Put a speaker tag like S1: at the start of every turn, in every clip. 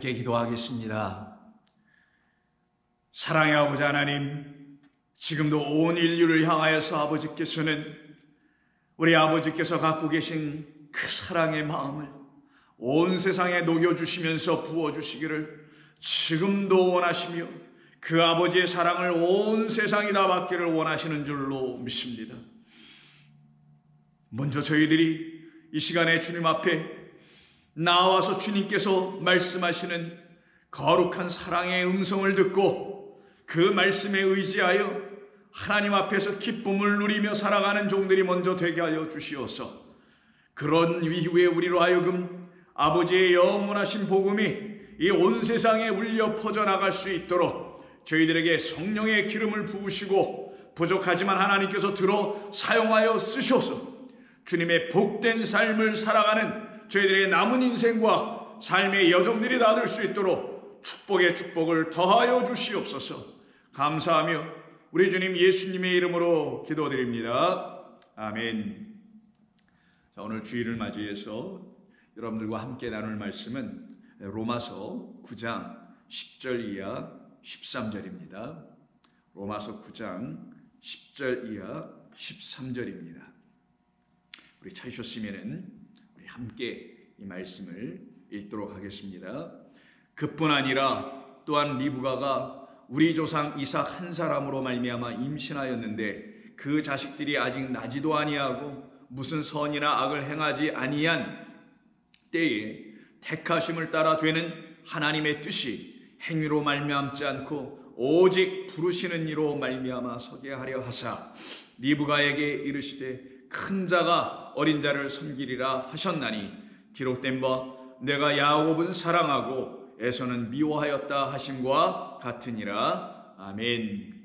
S1: 함께 기도하겠습니다. 사랑의 아버지 하나님, 지금도 온 인류를 향하여서 아버지께서는 우리 아버지께서 갖고 계신 그 사랑의 마음을 온 세상에 녹여주시면서 부어주시기를 지금도 원하시며 그 아버지의 사랑을 온 세상이 다 받기를 원하시는 줄로 믿습니다. 먼저 저희들이 이 시간에 주님 앞에 나와서 주님께서 말씀하시는 거룩한 사랑의 음성을 듣고 그 말씀에 의지하여 하나님 앞에서 기쁨을 누리며 살아가는 종들이 먼저 되게 하여 주시옵소서. 그런 이후에 우리로 하여금 아버지의 영원하신 복음이 이 온 세상에 울려 퍼져나갈 수 있도록 저희들에게 성령의 기름을 부으시고 부족하지만 하나님께서 들어 사용하여 쓰셔서 주님의 복된 삶을 살아가는 저희들의 남은 인생과 삶의 여정들이 다 될 수 있도록 축복의 축복을 더하여 주시옵소서. 감사하며 우리 주님 예수님의 이름으로 기도드립니다. 아멘. 자, 오늘 주일을 맞이해서 여러분들과 함께 나눌 말씀은 로마서 9장 10절 이하 13절입니다. 로마서 9장 10절 이하 13절입니다. 우리 찾으셨으면 우리 함께 이 말씀을 읽도록 하겠습니다. 그뿐 아니라 또한 리브가가 우리 조상 이삭 한 사람으로 말미암아 임신하였는데 그 자식들이 아직 나지도 아니하고 무슨 선이나 악을 행하지 아니한 때에 택하심을 따라 되는 하나님의 뜻이 행위로 말미암지 않고 오직 부르시는 이로 말미암아 서게 하려 하사 리브가에게 이르시되 큰 자가 어린 자를 섬기리라 하셨나니 기록된 바 내가 야곱은 사랑하고 에서는 미워하였다 하심과 같으니라. 아멘.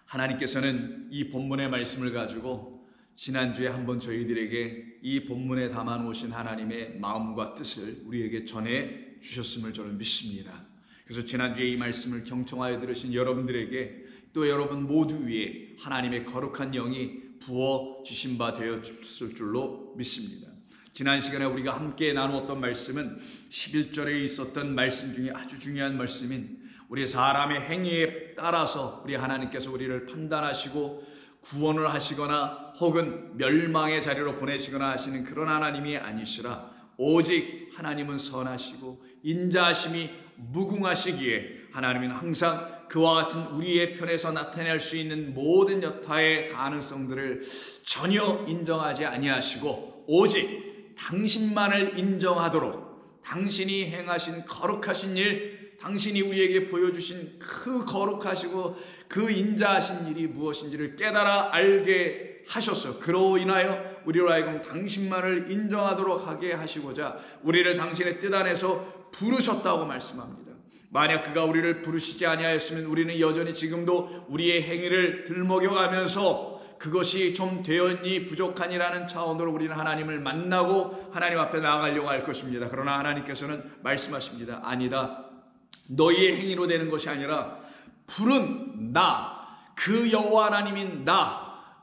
S1: 하나님께서는 이 본문의 말씀을 가지고 지난주에 한번 저희들에게 이 본문에 담아 놓으신 하나님의 마음과 뜻을 우리에게 전해 주셨음을 저는 믿습니다. 그래서 지난주에 이 말씀을 경청하여 들으신 여러분들에게 또 여러분 모두 위에 하나님의 거룩한 영이 부어지신 바 되었을 줄로 믿습니다. 지난 시간에 우리가 함께 나누었던 말씀은 11절에 있었던 말씀 중에 아주 중요한 말씀인 우리 사람의 행위에 따라서 우리 하나님께서 우리를 판단하시고 구원을 하시거나 혹은 멸망의 자리로 보내시거나 하시는 그런 하나님이 아니시라 오직 하나님은 선하시고 인자하심이 무궁하시기에 하나님은 항상 그와 같은 우리의 편에서 나타낼 수 있는 모든 여타의 가능성들을 전혀 인정하지 아니하시고 오직 당신만을 인정하도록 당신이 행하신 거룩하신 일, 당신이 우리에게 보여주신 그 거룩하시고 그 인자하신 일이 무엇인지를 깨달아 알게 하셨어요. 그로 인하여 우리로 하여금 당신만을 인정하도록 하게 하시고자 우리를 당신의 뜻 안에서 부르셨다고 말씀합니다. 만약 그가 우리를 부르시지 아니하였으면 우리는 여전히 지금도 우리의 행위를 들먹여가면서 그것이 좀 되었니 부족하니라는 차원으로 우리는 하나님을 만나고 하나님 앞에 나아가려고 할 것입니다. 그러나 하나님께서는 말씀하십니다. 아니다. 너희의 행위로 되는 것이 아니라 부른 나, 그 여호와 하나님인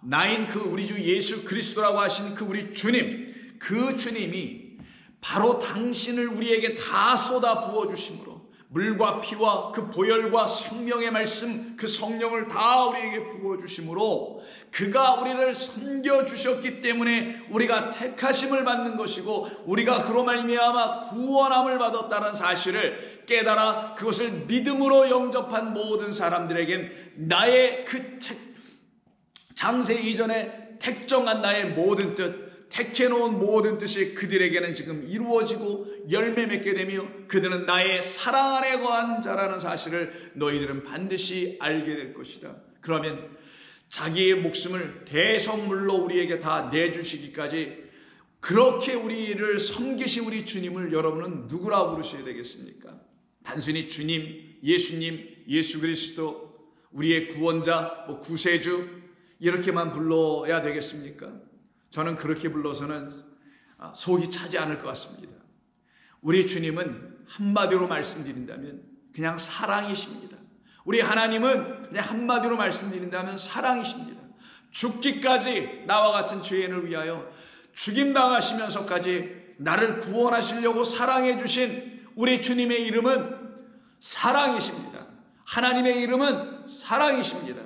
S1: 나인 그 우리 주 예수 그리스도라고 하신 그 우리 주님, 그 주님이 바로 당신을 우리에게 다 쏟아 부어주심으로 물과 피와 그 보혈과 생명의 말씀 그 성령을 다 우리에게 부어주심으로 그가 우리를 섬겨주셨기 때문에 우리가 택하심을 받는 것이고 우리가 그로 말미암아 구원함을 받았다는 사실을 깨달아 그것을 믿음으로 영접한 모든 사람들에겐 나의 그 장세 이전에 택정한 나의 모든 뜻 택해놓은 모든 뜻이 그들에게는 지금 이루어지고 열매 맺게 되며 그들은 나의 사랑 안에 거한 자라는 사실을 너희들은 반드시 알게 될 것이다. 그러면 자기의 목숨을 대선물로 우리에게 다 내주시기까지 그렇게 우리를 섬기신 우리 주님을 여러분은 누구라고 부르셔야 되겠습니까? 단순히 주님, 예수님, 예수 그리스도, 우리의 구원자, 구세주 이렇게만 불러야 되겠습니까? 저는 그렇게 불러서는 속이 차지 않을 것 같습니다. 우리 주님은 한마디로 말씀드린다면 그냥 사랑이십니다. 우리 하나님은 그냥 한마디로 말씀드린다면 사랑이십니다. 죽기까지 나와 같은 죄인을 위하여 죽임당하시면서까지 나를 구원하시려고 사랑해 주신 우리 주님의 이름은 사랑이십니다. 하나님의 이름은 사랑이십니다.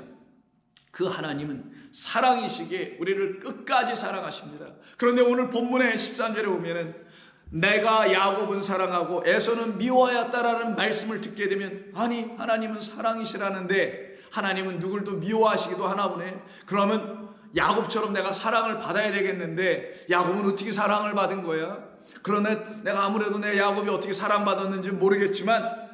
S1: 그 하나님은 사랑이시기에 우리를 끝까지 사랑하십니다. 그런데 오늘 본문의 13절에 보면은 내가 야곱은 사랑하고 에서는 미워하였다라는 말씀을 듣게 되면 아니 하나님은 사랑이시라는데 하나님은 누굴 또 미워하시기도 하나 보네. 그러면 야곱처럼 내가 사랑을 받아야 되겠는데 야곱은 어떻게 사랑을 받은 거야? 그러나 내가 아무래도 내 야곱이 어떻게 사랑받았는지 모르겠지만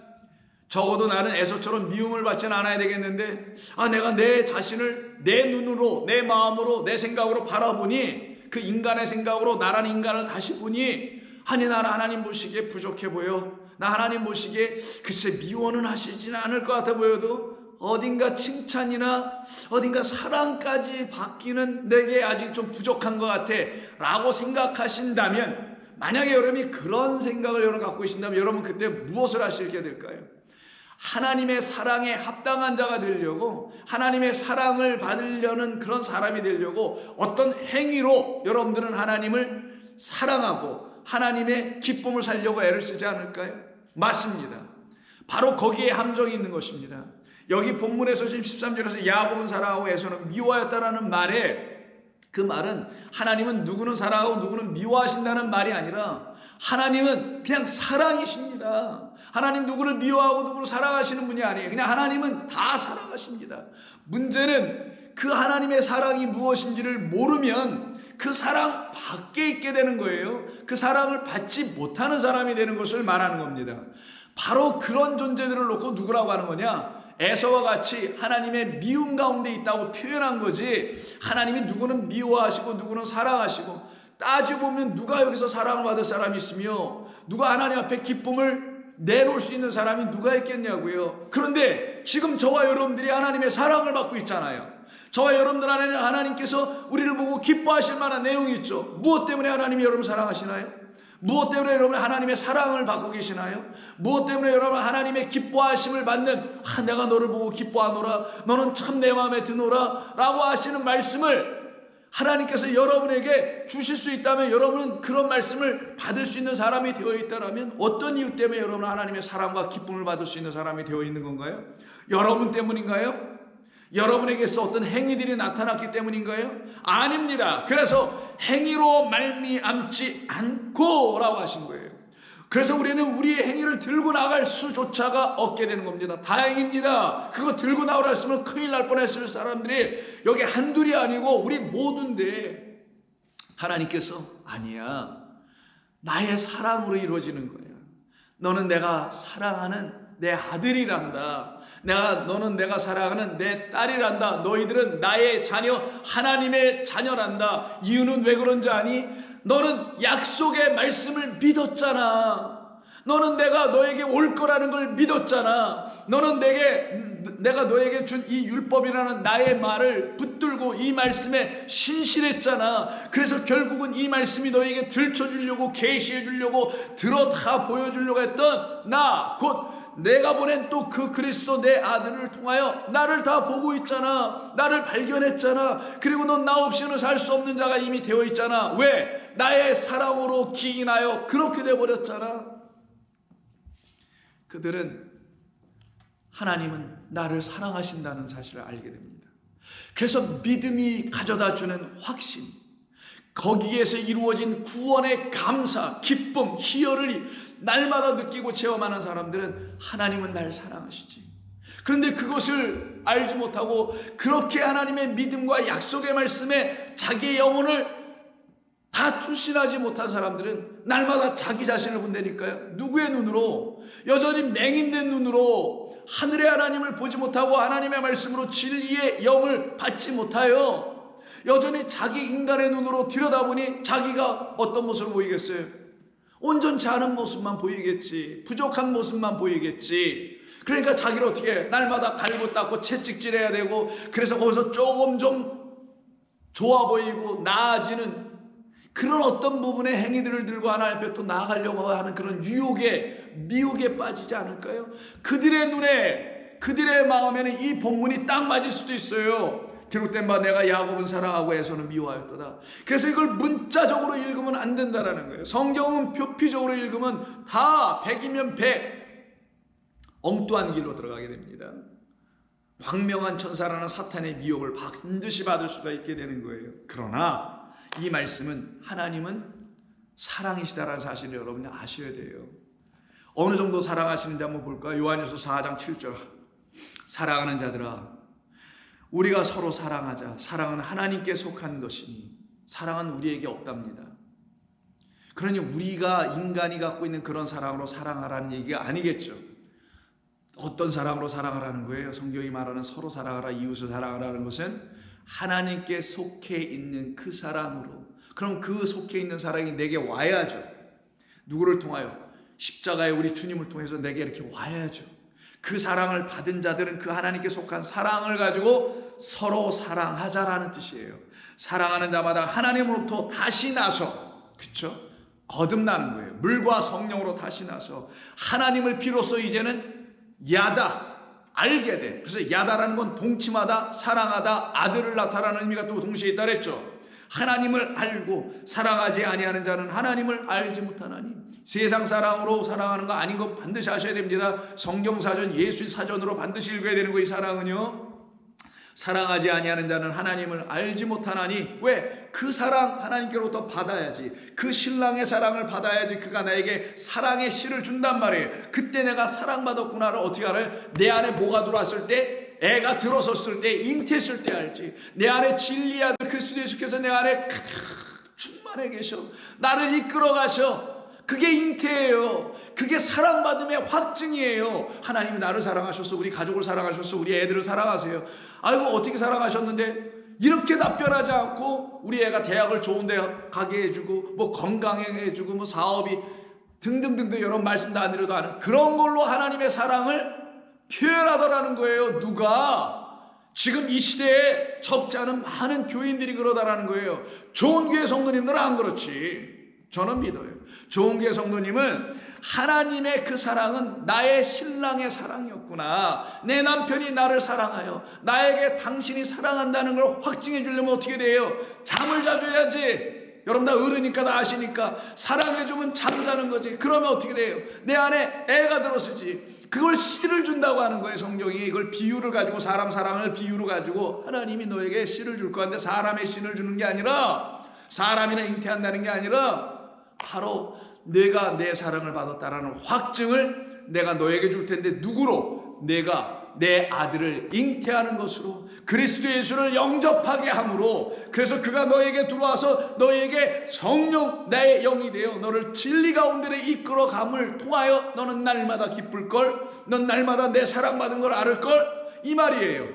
S1: 적어도 나는 에서처럼 미움을 받지는 않아야 되겠는데 내가 내 자신을 내 눈으로 내 마음으로 내 생각으로 바라보니 그 인간의 생각으로 나라는 인간을 다시 보니 아니 나는 하나님 보시기에 부족해 보여. 나 하나님 보시기에 글쎄 미워는 하시지는 않을 것 같아 보여도 어딘가 칭찬이나 어딘가 사랑까지 받기는 내게 아직 좀 부족한 것 같아 라고 생각하신다면 만약에 여러분이 그런 생각을 여러분 갖고 계신다면 여러분 그때 무엇을 하시게 될까요? 하나님의 사랑에 합당한 자가 되려고 하나님의 사랑을 받으려는 그런 사람이 되려고 어떤 행위로 여러분들은 하나님을 사랑하고 하나님의 기쁨을 살려고 애를 쓰지 않을까요? 맞습니다. 바로 거기에 함정이 있는 것입니다. 여기 본문에서 지금 13절에서 야곱은 사랑하고 에서는 미워하였다라는 말에 그 말은 하나님은 누구는 사랑하고 누구는 미워하신다는 말이 아니라 하나님은 그냥 사랑이십니다. 하나님 누구를 미워하고 누구를 사랑하시는 분이 아니에요. 그냥 하나님은 다 사랑하십니다. 문제는 그 하나님의 사랑이 무엇인지를 모르면 그 사랑 밖에 있게 되는 거예요. 그 사랑을 받지 못하는 사람이 되는 것을 말하는 겁니다. 바로 그런 존재들을 놓고 누구라고 하는 거냐? 에서와 같이 하나님의 미움 가운데 있다고 표현한 거지 하나님이 누구는 미워하시고 누구는 사랑하시고 따져보면 누가 여기서 사랑을 받을 사람이 있으며 누가 하나님 앞에 기쁨을 내놓을 수 있는 사람이 누가 있겠냐고요. 그런데 지금 저와 여러분들이 하나님의 사랑을 받고 있잖아요. 저와 여러분들 안에는 하나님께서 우리를 보고 기뻐하실 만한 내용이 있죠. 무엇 때문에 하나님이 여러분 사랑하시나요? 무엇 때문에 여러분 하나님의 사랑을 받고 계시나요? 무엇 때문에 여러분 하나님의 기뻐하심을 받는 내가 너를 보고 기뻐하노라 너는 참 내 마음에 드노라 라고 하시는 말씀을 하나님께서 여러분에게 주실 수 있다면 여러분은 그런 말씀을 받을 수 있는 사람이 되어 있다면 어떤 이유 때문에 여러분은 하나님의 사랑과 기쁨을 받을 수 있는 사람이 되어 있는 건가요? 여러분 때문인가요? 여러분에게서 어떤 행위들이 나타났기 때문인가요? 아닙니다. 그래서 행위로 말미암지 않고 라고 하신 거예요. 그래서 우리는 우리의 행위를 들고 나갈 수조차가 없게 되는 겁니다. 다행입니다. 그거 들고 나오라 했으면 큰일 날 뻔했을 사람들이 여기 한둘이 아니고 우리 모두인데 하나님께서 아니야. 나의 사랑으로 이루어지는 거야. 너는 내가 사랑하는 내 아들이란다. 너는 내가 사랑하는 내 딸이란다. 너희들은 나의 자녀, 하나님의 자녀란다. 이유는 왜 그런지 아니? 너는 약속의 말씀을 믿었잖아. 너는 내가 너에게 올 거라는 걸 믿었잖아. 너는 내가 너에게 준 이 율법이라는 나의 말을 붙들고 이 말씀에 신실했잖아. 그래서 결국은 이 말씀이 너에게 들춰주려고 계시해 주려고 들어 다 보여주려고 했던 나 곧 내가 보낸 또 그 그리스도 내 아들을 통하여 나를 다 보고 있잖아. 나를 발견했잖아. 그리고 넌 나 없이는 살 수 없는 자가 이미 되어 있잖아. 왜? 나의 사랑으로 기인하여 그렇게 돼버렸잖아. 그들은 하나님은 나를 사랑하신다는 사실을 알게 됩니다. 그래서 믿음이 가져다 주는 확신, 거기에서 이루어진 구원의 감사, 기쁨, 희열을 날마다 느끼고 체험하는 사람들은 하나님은 날 사랑하시지. 그런데 그것을 알지 못하고 그렇게 하나님의 믿음과 약속의 말씀에 자기의 영혼을 다 투신하지 못한 사람들은 날마다 자기 자신을 본다니까요. 누구의 눈으로? 여전히 맹인된 눈으로 하늘의 하나님을 보지 못하고 하나님의 말씀으로 진리의 영을 받지 못하여 여전히 자기 인간의 눈으로 들여다보니 자기가 어떤 모습을 보이겠어요? 온전치 않은 모습만 보이겠지. 부족한 모습만 보이겠지. 그러니까 자기를 어떻게 해? 날마다 갈고 닦고 채찍질해야 되고 그래서 거기서 조금 좀 좋아 보이고 나아지는 그런 어떤 부분의 행위들을 들고 하나님 앞에 또 나아가려고 하는 그런 미혹에 빠지지 않을까요? 그들의 눈에 그들의 마음에는 이 본문이 딱 맞을 수도 있어요. 기록된 바 내가 야곱은 사랑하고 에서는 미워하였도다. 그래서 이걸 문자적으로 읽으면 안 된다라는 거예요. 성경은 표피적으로 읽으면 다 100이면 100 엉뚱한 길로 들어가게 됩니다. 광명한 천사라는 사탄의 미혹을 반드시 받을 수가 있게 되는 거예요. 그러나 이 말씀은 하나님은 사랑이시다라는 사실을 여러분이 아셔야 돼요. 어느 정도 사랑하시는지 한번 볼까요? 요한일서 4장 7절. 사랑하는 자들아, 우리가 서로 사랑하자. 사랑은 하나님께 속한 것이니 사랑은 우리에게 없답니다. 그러니 우리가 인간이 갖고 있는 그런 사랑으로 사랑하라는 얘기가 아니겠죠. 어떤 사랑으로 사랑하라는 거예요? 성경이 말하는 서로 사랑하라, 이웃을 사랑하라는 것은 하나님께 속해 있는 그 사랑으로. 그럼 그 속해 있는 사랑이 내게 와야죠. 누구를 통하여? 십자가에 우리 주님을 통해서 내게 이렇게 와야죠. 그 사랑을 받은 자들은 그 하나님께 속한 사랑을 가지고 서로 사랑하자라는 뜻이에요. 사랑하는 자마다 하나님으로부터 다시 나서, 그렇죠? 거듭나는 거예요. 물과 성령으로 다시 나서 하나님을 비로소 이제는 야다, 알게 돼. 그래서 야다라는 건 동침하다, 사랑하다, 아들을 낳다라는 의미가 또 동시에 있다 그랬죠. 하나님을 알고 사랑하지 아니하는 자는 하나님을 알지 못하나니. 세상 사랑으로 사랑하는 거 아닌 거 반드시 아셔야 됩니다. 성경사전, 예수 사전으로 반드시 읽어야 되는 거. 이 사랑은요, 사랑하지 아니하는 자는 하나님을 알지 못하나니. 왜? 그 사랑 하나님께로부터 받아야지. 그 신랑의 사랑을 받아야지 그가 나에게 사랑의 씨를 준단 말이에요. 그때 내가 사랑받았구나를 어떻게 알아요? 내 안에 뭐가 들어왔을 때, 애가 들어섰을 때, 잉태했을 때 알지. 내 안에 진리의 아들 그리스도 예수께서 내 안에 가득 충만해 계셔. 나를 이끌어 가셔. 그게 잉태예요. 그게 사랑받음의 확증이에요. 하나님이 나를 사랑하셨어. 우리 가족을 사랑하셨어. 우리 애들을 사랑하세요. 아이고 어떻게 사랑하셨는데? 이렇게 답변하지 않고 우리 애가 대학을 좋은 데 가게 해주고 뭐 건강하게 해주고 뭐 사업이 등등등등 여러 말씀도 안 드려도 아는 그런 걸로 하나님의 사랑을 표현하더라는 거예요. 누가? 지금 이 시대에 적지 않은 많은 교인들이 그러다라는 거예요. 좋은 교회 성도님들은 안 그렇지. 저는 믿어요. 좋은 교회 성도님은 하나님의 그 사랑은 나의 신랑의 사랑이었구나. 내 남편이 나를 사랑하여 나에게 당신이 사랑한다는 걸 확증해 주려면 어떻게 돼요? 잠을 자줘야지. 여러분 다 어르니까 다 아시니까 사랑해주면 잠자는 거지. 그러면 어떻게 돼요? 내 안에 애가 들었으지. 그걸 씨를 준다고 하는 거예요. 성경이 이걸 비유를 가지고, 사람 사랑을 비유로 가지고 하나님이 너에게 씨를 줄 건데, 사람의 씨를 주는 게 아니라, 사람이나 잉태한다는 게 아니라 바로 내가 내 사랑을 받았다라는 확증을 내가 너에게 줄 텐데, 누구로? 내가 내 아들을 잉태하는 것으로, 그리스도 예수를 영접하게 함으로. 그래서 그가 너에게 들어와서 너에게 성령 나의 영이 되어 너를 진리 가운데 이끌어감을 통하여 너는 날마다 기쁠걸, 넌 날마다 내 사랑받은 걸 알을걸, 이 말이에요.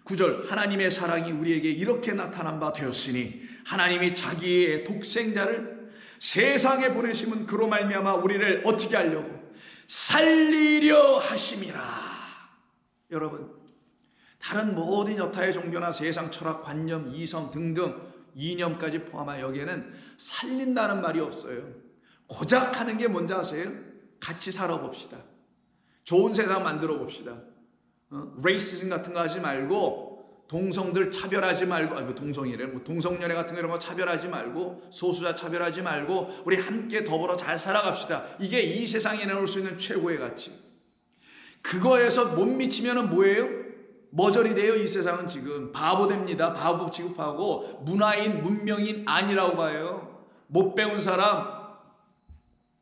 S1: 9절, 하나님의 사랑이 우리에게 이렇게 나타난 바 되었으니 하나님이 자기의 독생자를 세상에 보내심은 그로 말미암아 우리를 어떻게 하려고? 살리려 하심이라. 여러분, 다른 모든 여타의 종교나 세상 철학, 관념, 이성 등등 이념까지 포함한 여기에는 살린다는 말이 없어요. 고작 하는 게 뭔지 아세요? 같이 살아봅시다. 좋은 세상 만들어 봅시다. 레이시즘 같은 거 하지 말고, 동성들 차별하지 말고, 동성이래, 동성연애 같은 거 이런 거 차별하지 말고, 소수자 차별하지 말고, 우리 함께 더불어 잘 살아갑시다. 이게 이 세상에 내놓을 수 있는 최고의 가치. 그거에서 못 미치면은 뭐예요? 머저리 돼요. 이 세상은 지금 바보 됩니다. 바보 취급하고 문화인, 문명인 아니라고 봐요. 못 배운 사람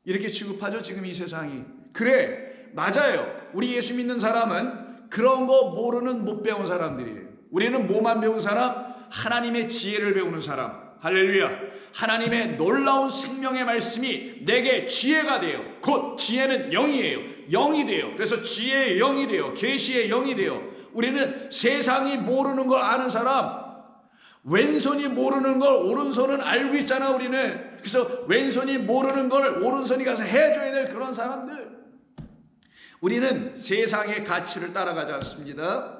S1: 이렇게 취급하죠. 지금 이 세상이. 그래, 맞아요. 우리 예수 믿는 사람은 그런 거 모르는 못 배운 사람들이에요. 우리는 뭐만 배운 사람? 하나님의 지혜를 배우는 사람. 할렐루야. 하나님의 놀라운 생명의 말씀이 내게 지혜가 돼요. 곧 지혜는 영이에요. 영이 돼요. 그래서 지혜의 영이 돼요. 계시의 영이 돼요. 우리는 세상이 모르는 걸 아는 사람, 왼손이 모르는 걸 오른손은 알고 있잖아. 우리는. 그래서 왼손이 모르는 걸 오른손이 가서 해줘야 될 그런 사람들. 우리는 세상의 가치를 따라가지 않습니다.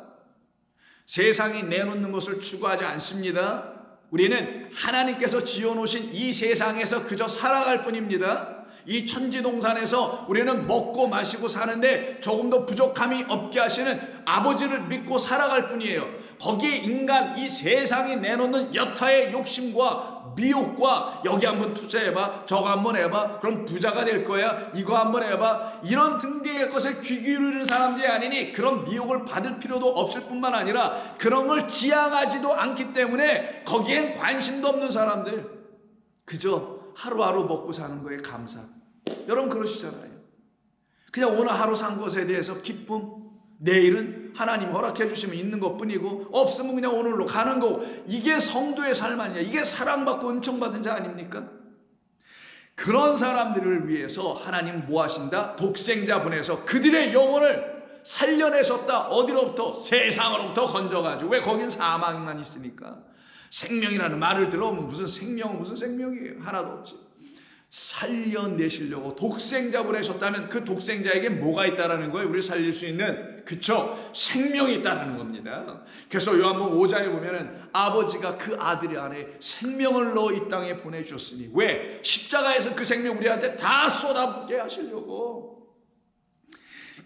S1: 세상이 내놓는 것을 추구하지 않습니다. 우리는 하나님께서 지어놓으신 이 세상에서 그저 살아갈 뿐입니다. 이 천지동산에서 우리는 먹고 마시고 사는데 조금 더 부족함이 없게 하시는 아버지를 믿고 살아갈 뿐이에요. 거기에 인간, 이 세상이 내놓는 여타의 욕심과 미혹과 여기 한번 투자해봐, 저거 한번 해봐, 그럼 부자가 될 거야, 이거 한번 해봐, 이런 등등의 것에 귀 기울이는 사람들이 아니니 그런 미혹을 받을 필요도 없을 뿐만 아니라 그런 걸 지향하지도 않기 때문에 거기엔 관심도 없는 사람들, 그저 하루하루 먹고 사는 거에 감사. 여러분 그러시잖아요. 그냥 오늘 하루 산 것에 대해서 기쁨, 내일은 하나님 허락해 주시면 있는 것뿐이고 없으면 그냥 오늘로 가는 거고, 이게 성도의 삶 아니냐, 이게 사랑받고 은총받은 자 아닙니까? 그런 사람들을 위해서 하나님 뭐 하신다? 독생자 보내서 그들의 영혼을 살려내셨다. 어디로부터? 세상으로부터 건져가지고. 왜? 거긴 사망만 있으니까. 생명이라는 말을 들어보면 무슨 생명은 무슨 생명이에요? 하나도 없지. 살려내시려고 독생자 보내셨다면 그 독생자에게 뭐가 있다라는 거예요? 우리를 살릴 수 있는, 그쵸? 생명이 있다는 겁니다. 그래서 요한복음 5장에 보면은 아버지가 그 아들 안에 생명을 넣어 이 땅에 보내주셨으니, 왜? 십자가에서 그 생명 우리한테 다 쏟아붓게 하시려고.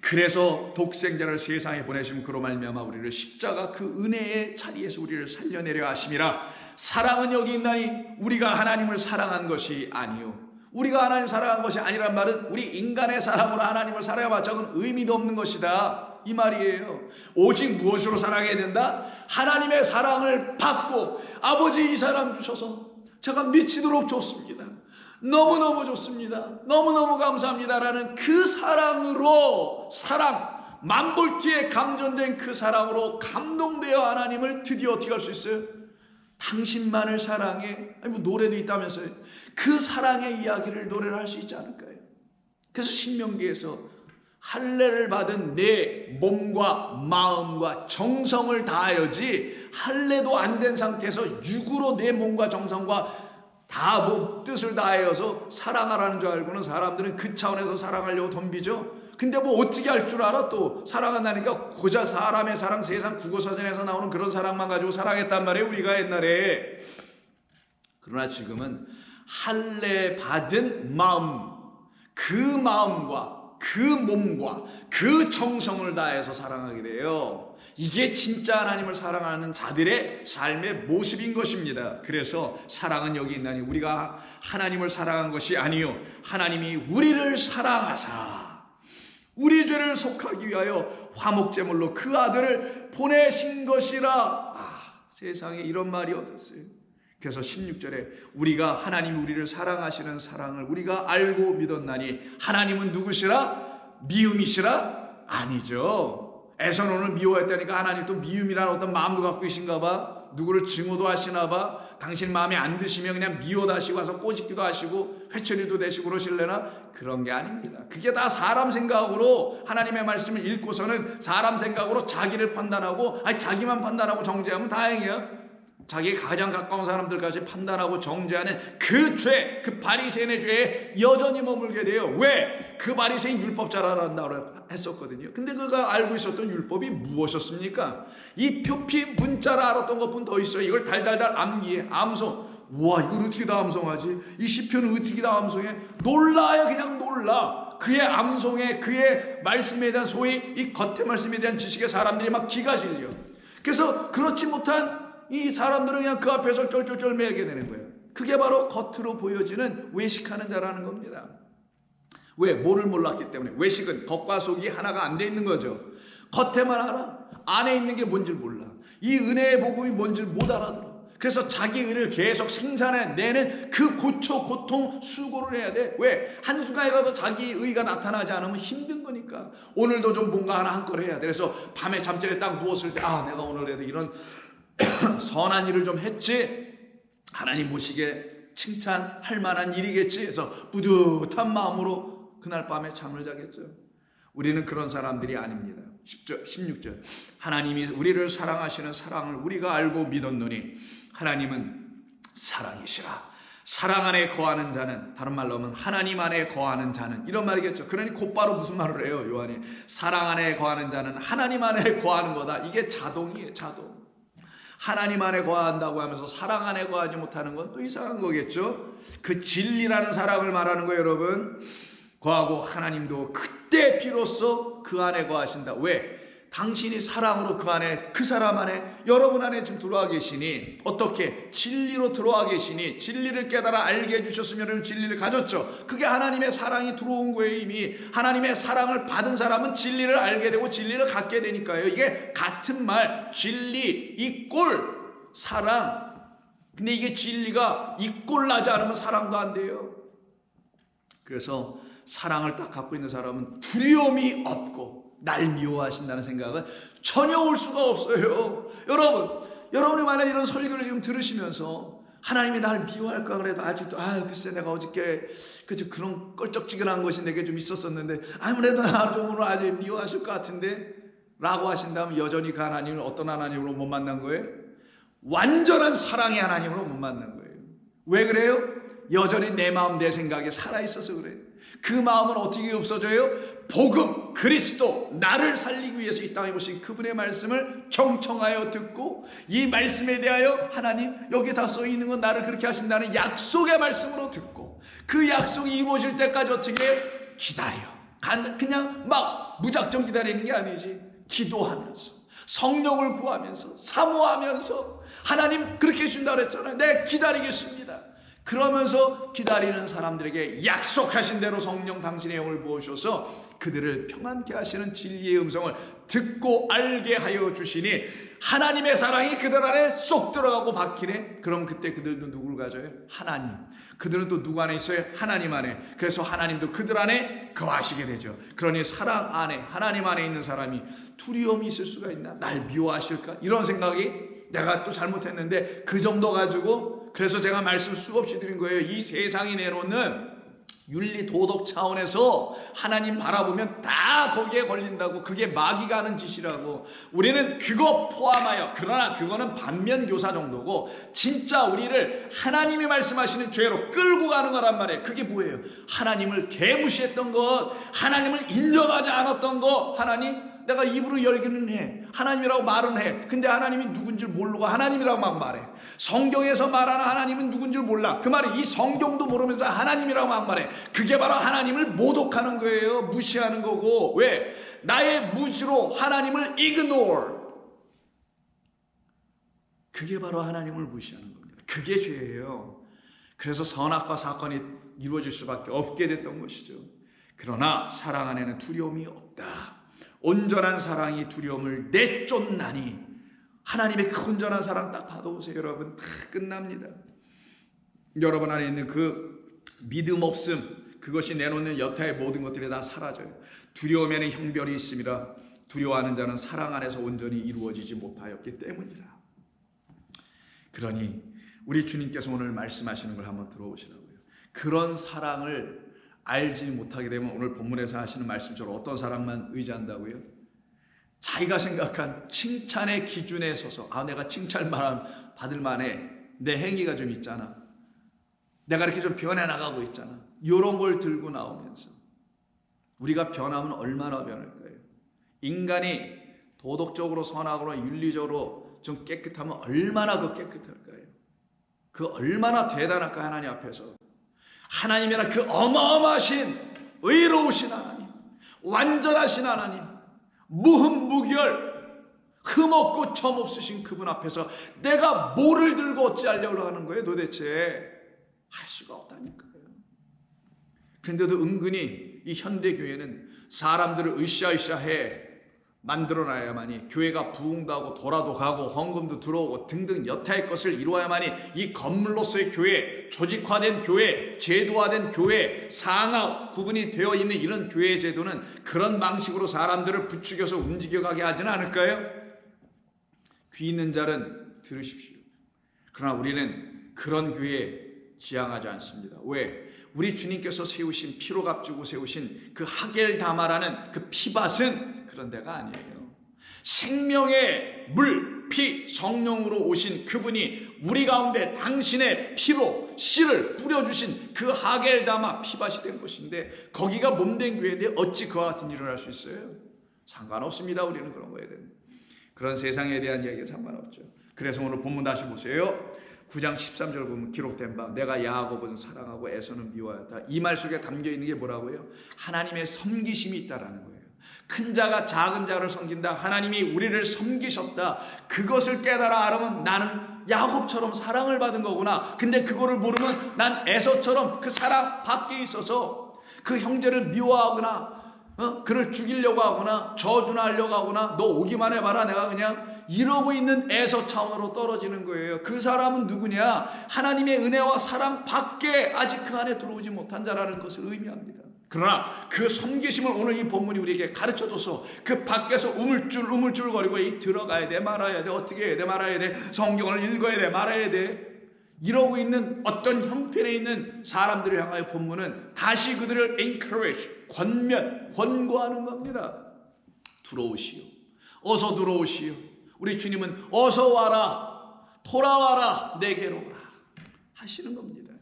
S1: 그래서 독생자를 세상에 보내시면 그로 말미암아 우리를 십자가 그 은혜의 자리에서 우리를 살려내려 하심이라. 사랑은 여기 있나니 우리가 하나님을 사랑한 것이 아니요, 우리가 하나님 사랑한 것이 아니란 말은 우리 인간의 사랑으로 하나님을 사랑해봤자 그건 의미도 없는 것이다, 이 말이에요. 오직 무엇으로 사랑해야 된다? 하나님의 사랑을 받고, 아버지 이 사랑 주셔서 제가 미치도록 좋습니다, 너무너무 좋습니다, 너무너무 감사합니다라는 그 사랑으로, 사랑 만볼티에 감전된 그 사랑으로 감동되어 하나님을 드디어 어떻게 할 수 있어요? 당신만을 사랑해. 아니 뭐 노래도 있다면서요. 그 사랑의 이야기를 노래를 할 수 있지 않을까요? 그래서 신명기에서 할례를 받은 내 몸과 마음과 정성을 다하여지, 할례도 안 된 상태에서 육으로 내 몸과 정성과 다 뭐 뜻을 다하여서 사랑하라는 줄 알고는 사람들은 그 차원에서 사랑하려고 덤비죠. 근데 뭐 어떻게 할 줄 알아? 또 사랑한다니까 고작 사람의 사랑, 세상 국어사전에서 나오는 그런 사랑만 가지고 사랑했단 말이에요, 우리가 옛날에. 그러나 지금은 할례 받은 마음, 그 마음과 그 몸과 그 정성을 다해서 사랑하게 돼요. 이게 진짜 하나님을 사랑하는 자들의 삶의 모습인 것입니다. 그래서 사랑은 여기 있나니 우리가 하나님을 사랑한 것이 아니요, 하나님이 우리를 사랑하사 우리 죄를 속하기 위하여 화목제물로 그 아들을 보내신 것이라. 세상에 이런 말이 어딨어요? 그래서 16절에 우리가 하나님이 우리를 사랑하시는 사랑을 우리가 알고 믿었나니, 하나님은 누구시라? 미움이시라? 아니죠. 에서노는 미워했다니까 하나님 또 미움이라는 어떤 마음도 갖고 계신가 봐. 누구를 증오도 하시나 봐. 당신 마음에 안 드시면 그냥 미워도 하시고 와서 꼬집기도 하시고 회초리도 대시고 그러실래나? 그런 게 아닙니다. 그게 다 사람 생각으로 하나님의 말씀을 읽고서는 사람 생각으로 자기를 판단하고, 아니 자기만 판단하고 정죄하면 다행이야. 자기 가장 가까운 사람들까지 판단하고 정죄하는 그 죄, 그 바리새인의 죄에 여전히 머물게 돼요. 왜? 그 바리새인 율법자라고 했었거든요. 근데 그가 알고 있었던 율법이 무엇이었습니까? 이 표피 문자를 알았던 것뿐 더 있어요. 이걸 달달달 암기해, 암송. 와, 이걸 어떻게 다 암송하지? 이 시편을 어떻게 다 암송해? 놀라요, 그냥 놀라. 그의 암송에, 그의 말씀에 대한, 소위 이 겉의 말씀에 대한 지식에 사람들이 막 기가 질려. 그래서 그렇지 못한 이 사람들은 그냥 그 앞에서 쩔쩔쩔 매게 되는 거예요. 그게 바로 겉으로 보여지는 외식하는 자라는 겁니다. 왜? 뭐를 몰랐기 때문에. 외식은 겉과 속이 하나가 안 돼 있는 거죠. 겉에만 알아, 안에 있는 게 뭔지 몰라. 이 은혜의 복음이 뭔지 못 알아들어. 그래서 자기 의를 계속 생산해내는 그 고통, 수고를 해야 돼. 왜? 한순간이라도 자기 의가 나타나지 않으면 힘든 거니까. 오늘도 좀 뭔가 하나 한 걸 해야 돼. 그래서 밤에 잠자리에 딱 누웠을 때, 내가 오늘에도 이런 선한 일을 좀 했지, 하나님 보시기에 칭찬할 만한 일이겠지 해서 뿌듯한 마음으로 그날 밤에 잠을 자겠죠. 우리는 그런 사람들이 아닙니다. 16절 하나님이 우리를 사랑하시는 사랑을 우리가 알고 믿었노니 하나님은 사랑이시라. 사랑 안에 거하는 자는, 다른 말로 하면 하나님 안에 거하는 자는, 이런 말이겠죠. 그러니 곧바로 무슨 말을 해요, 요한이? 사랑 안에 거하는 자는 하나님 안에 거하는 거다. 이게 자동이에요, 자동. 하나님 안에 거한다고 하면서 사랑 안에 거하지 못하는 건 또 이상한 거겠죠. 그 진리라는 사랑을 말하는 거예요, 여러분. 거하고 하나님도 그때 비로소 그 안에 거하신다. 왜? 당신이 사랑으로 그 안에, 그 사람 안에, 여러분 안에 지금 들어와 계시니, 어떻게? 진리로 들어와 계시니, 진리를 깨달아 알게 해주셨으면 여러분 진리를 가졌죠. 그게 하나님의 사랑이 들어온 거예요. 이미 하나님의 사랑을 받은 사람은 진리를 알게 되고 진리를 갖게 되니까요. 이게 같은 말, 진리 이꼴 사랑. 근데 이게 진리가 이꼴 나지 않으면 사랑도 안 돼요. 그래서 사랑을 딱 갖고 있는 사람은 두려움이 없고 날 미워하신다는 생각은 전혀 올 수가 없어요. 여러분이 만약 이런 설교를 지금 들으시면서 하나님이 날 미워할까 그래도 아직도 글쎄 내가 어저께 그런 껄쩍지근한 것이 내게 좀 있었었는데 아무래도 나 좀 오늘 아직 미워하실 것 같은데 라고 하신다면 여전히 그 하나님을 어떤 하나님으로 못 만난 거예요? 완전한 사랑의 하나님으로 못 만난 거예요. 왜 그래요? 여전히 내 마음 내 생각에 살아있어서 그래요. 그 마음은 어떻게 없어져요? 복음, 그리스도, 나를 살리기 위해서 이 땅에 오신 그분의 말씀을 경청하여 듣고 이 말씀에 대하여 하나님 여기 다 써있는 건 나를 그렇게 하신다는 약속의 말씀으로 듣고 그 약속이 이루어질 때까지 어떻게 기다려. 그냥 막 무작정 기다리는 게 아니지. 기도하면서 성령을 구하면서 사모하면서 하나님 그렇게 해준다 그랬잖아요. 네, 기다리겠습니다. 그러면서 기다리는 사람들에게 약속하신 대로 성령 당신의 영을 부으셔서 그들을 평안케 하시는 진리의 음성을 듣고 알게 하여 주시니 하나님의 사랑이 그들 안에 쏙 들어가고 박히네. 그럼 그때 그들도 누구를 가져요? 하나님. 그들은 또 누구 안에 있어요? 하나님 안에. 그래서 하나님도 그들 안에 거하시게 되죠. 그러니 사랑 안에, 하나님 안에 있는 사람이 두려움이 있을 수가 있나? 날 미워하실까? 이런 생각이 내가 또 잘못했는데 그 정도 가지고, 그래서 제가 말씀 수없이 드린 거예요. 이 세상이 내놓는 윤리 도덕 차원에서 하나님 바라보면 다 거기에 걸린다고. 그게 마귀가 하는 짓이라고. 우리는 그거 포함하여, 그러나 그거는 반면교사 정도고 진짜 우리를 하나님이 말씀하시는 죄로 끌고 가는 거란 말이에요. 그게 뭐예요? 하나님을 개무시했던 것, 하나님을 인정하지 않았던 것. 하나님 내가 입으로 열기는 해, 하나님이라고 말은 해. 근데 하나님이 누군지 모르고 하나님이라고 막 말해. 성경에서 말하는 하나님은 누군지 몰라. 그 말이 이 성경도 모르면서 하나님이라고 막 말해. 그게 바로 하나님을 모독하는 거예요. 무시하는 거고. 왜? 나의 무지로 하나님을 ignore. 그게 바로 하나님을 무시하는 겁니다. 그게 죄예요. 그래서 선악과 사건이 이루어질 수밖에 없게 됐던 것이죠. 그러나 사랑 안에는 두려움이 없다. 온전한 사랑이 두려움을 내쫓나니. 하나님의 그 온전한 사랑 딱 받아보세요. 여러분 다 끝납니다. 여러분 안에 있는 그 믿음 없음, 그것이 내놓는 여타의 모든 것들이 다 사라져요. 두려움에는 형별이 있음이라. 두려워하는 자는 사랑 안에서 온전히 이루어지지 못하였기 때문이라. 그러니 우리 주님께서 오늘 말씀하시는 걸 한번 들어보시라고요. 그런 사랑을 알지 못하게 되면 오늘 본문에서 하시는 말씀처럼 어떤 사람만 의지한다고요? 자기가 생각한 칭찬의 기준에 서서 내가 칭찬 받을 만해. 내 행위가 좀 있잖아. 내가 이렇게 좀 변해나가고 있잖아. 이런 걸 들고 나오면서 우리가 변하면 얼마나 변할까요? 인간이 도덕적으로 선하거나 윤리적으로 좀 깨끗하면 얼마나 그 깨끗할까요? 그 얼마나 대단할까 하나님 앞에서. 하나님이란 그 어마어마하신 의로우신 하나님, 완전하신 하나님, 무흠무결 흠없고 점없으신 그분 앞에서 내가 뭐를 들고 어찌하려고 하는 거예요? 도대체 할 수가 없다니까요. 그런데도 은근히 이 현대교회는 사람들을 으쌰으쌰해 만들어놔야만이 교회가 부흥도 하고 돌아도 가고 헌금도 들어오고 등등 여타의 것을 이루어야만이 이 건물로서의 교회, 조직화된 교회, 제도화된 교회, 상하 구분이 되어 있는 이런 교회 제도는 그런 방식으로 사람들을 부추겨서 움직여가게 하지는 않을까요? 귀 있는 자는 들으십시오. 그러나 우리는 그런 교회에 지향하지 않습니다. 왜? 우리 주님께서 세우신, 피로 값주고 세우신 그 하겔다마라는 그 피밭은 그런 데가 아니에요. 생명의 물, 피, 성령으로 오신 그분이 우리 가운데 당신의 피로 씨를 뿌려주신 그 하겔다마 피밭이 된 것인데 거기가 몸된 교회인데 어찌 그와 같은 일을 할 수 있어요? 상관없습니다. 우리는 그런 거에 대한 그런 세상에 대한 이야기가 상관없죠. 그래서 오늘 본문 다시 보세요. 9장 13절 보면 기록된 바 내가 야곱은 사랑하고 에서는 미워하였다. 이 말 속에 담겨 있는 게 뭐라고요? 하나님의 섬기심이 있다라는 거예요. 큰 자가 작은 자를 섬긴다. 하나님이 우리를 섬기셨다. 그것을 깨달아 알으면 나는 야곱처럼 사랑을 받은 거구나. 근데 그거를 모르면 난 에서처럼 그 사랑 밖에 있어서 그 형제를 미워하거나 그를 죽이려고 하거나 저주나 하려고 하거나 너 오기만 해봐라 내가 그냥 이러고 있는 에서 차원으로 떨어지는 거예요. 그 사람은 누구냐? 하나님의 은혜와 사랑 밖에 아직 그 안에 들어오지 못한 자라는 것을 의미합니다. 그러나 그 섬기심을 오늘 이 본문이 우리에게 가르쳐줘서 그 밖에서 우물쭈물거리고 들어가야 돼 말아야 돼 어떻게 해야 돼 말아야 돼 성경을 읽어야 돼 말아야 돼 이러고 있는 어떤 형편에 있는 사람들을 향하여 본문은 다시 그들을 encourage, 권고하는 겁니다. 들어오시오. 어서 들어오시오. 우리 주님은 어서 와라. 돌아와라. 내게로 오라. 하시는 겁니다.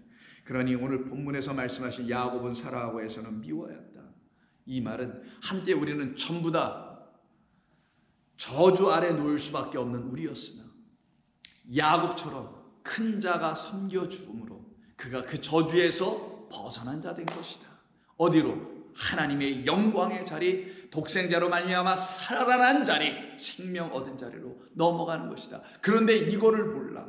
S1: 그러니 오늘 본문에서 말씀하신 야곱은 사라하고 에서는 미워하였다. 이 말은 한때 우리는 전부 다 저주 아래 놓일 수밖에 없는 우리였으나 야곱처럼 큰 자가 섬겨주므로 그가 그 저주에서 벗어난 자 된 것이다. 어디로? 하나님의 영광의 자리, 독생자로 말미암아 살아난 자리, 생명 얻은 자리로 넘어가는 것이다. 그런데 이거를 몰라.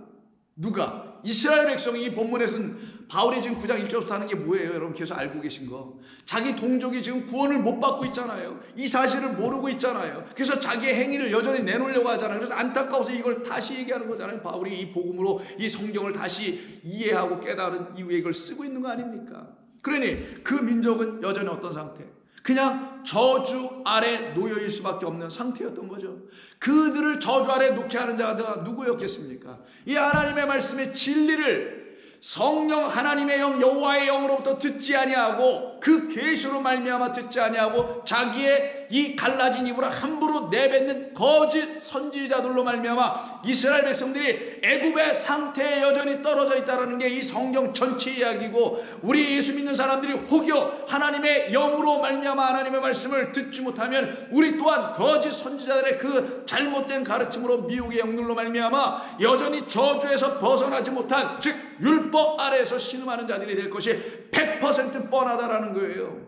S1: 누가? 이스라엘 백성이 이 본문에서는 바울이 지금 9장 1절부터 하는 게 뭐예요? 여러분 계속 알고 계신 거. 자기 동족이 지금 구원을 못 받고 있잖아요. 이 사실을 모르고 있잖아요. 그래서 자기의 행위를 여전히 내놓으려고 하잖아요. 그래서 안타까워서 이걸 다시 얘기하는 거잖아요. 바울이 이 복음으로 이 성경을 다시 이해하고 깨달은 이후에 이걸 쓰고 있는 거 아닙니까? 그러니 그 민족은 여전히 어떤 상태? 그냥 저주 아래 놓여있을 수밖에 없는 상태였던 거죠. 그들을 저주 아래 놓게 하는 자가 누구였겠습니까? 이 하나님의 말씀의 진리를 성령 하나님의 영 여호와의 영으로부터 듣지 아니하고 그 계시로 말미암아 듣지 아니하고 자기의 이 갈라진 입으로 함부로 내뱉는 거짓 선지자들로 말미암아 이스라엘 백성들이 애굽의 상태에 여전히 떨어져 있다는 게 이 성경 전체 이야기고 우리 예수 믿는 사람들이 혹여 하나님의 영으로 말미암아 하나님의 말씀을 듣지 못하면 우리 또한 거짓 선지자들의 그 잘못된 가르침으로 미혹의 영들로 말미암아 여전히 저주에서 벗어나지 못한 즉 율법 아래에서 신음하는 자들이 될 것이 100% 뻔하다라는 거예요.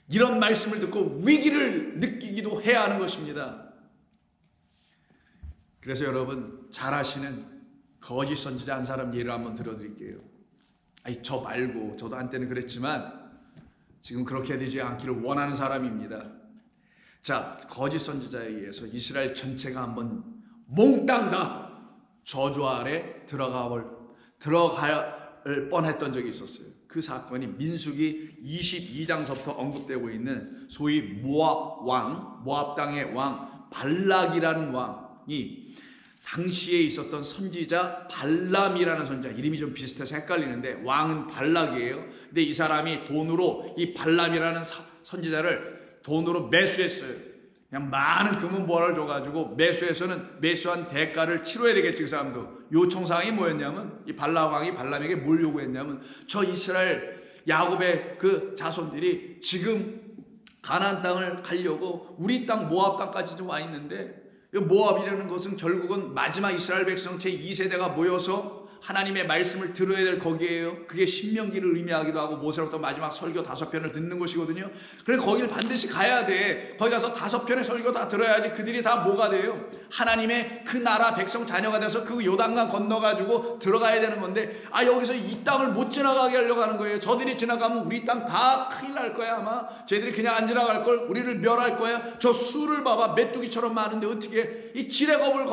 S1: 이런 말씀을 듣고 위기를 느끼기도 해야 하는 것입니다. 그래서 여러분 잘 아시는 거짓 선지자 한 사람 예를 한번 들어드릴게요. 저 말고 저도 한때는 그랬지만 지금 그렇게 되지 않기를 원하는 사람입니다. 자, 거짓 선지자에 의해서 이스라엘 전체가 한번 몽땅 다 저주 아래 들어갈 뻔했던 적이 있었어요. 그 사건이 민수기 22장서부터 언급되고 있는 소위 모압 땅의 왕 발락이라는 왕이 당시에 있었던 선지자 발람이라는 선지자, 이름이 좀 비슷해서 헷갈리는데 왕은 발락이에요. 근데 이 사람이 돈으로 이 발람이라는 선지자를 돈으로 매수했어요. 그냥 많은 금은보화를 줘가지고 매수한 대가를 치러야 되겠지. 그 사람도 요청사항이 뭐였냐면 이 발락 왕이 발람에게 뭘 요구했냐면 저 이스라엘 야곱의 그 자손들이 지금 가나안 땅을 가려고 우리 땅 모압 땅까지 좀 와 있는데 모압이라는 것은 결국은 마지막 이스라엘 백성 제2세대가 모여서 하나님의 말씀을 들어야 될 거기에요. 그게 신명기를 의미하기도 하고 모세로부터 마지막 설교 5편을 듣는 것이거든요. 그래 거길 반드시 가야 돼. 거기 가서 5편의 설교 다 들어야지 그들이 다 뭐가 돼요? 하나님의 그 나라 백성 자녀가 돼서 그 요단강 건너가지고 들어가야 되는 건데 여기서 이 땅을 못 지나가게 하려고 하는 거예요. 저들이 지나가면 우리 땅 다 큰일 날 거야. 아마 쟤들이 그냥 안 지나갈 걸. 우리를 멸할 거야. 저 수를 봐봐. 메뚜기처럼 많은데 어떻게 이 지레겁을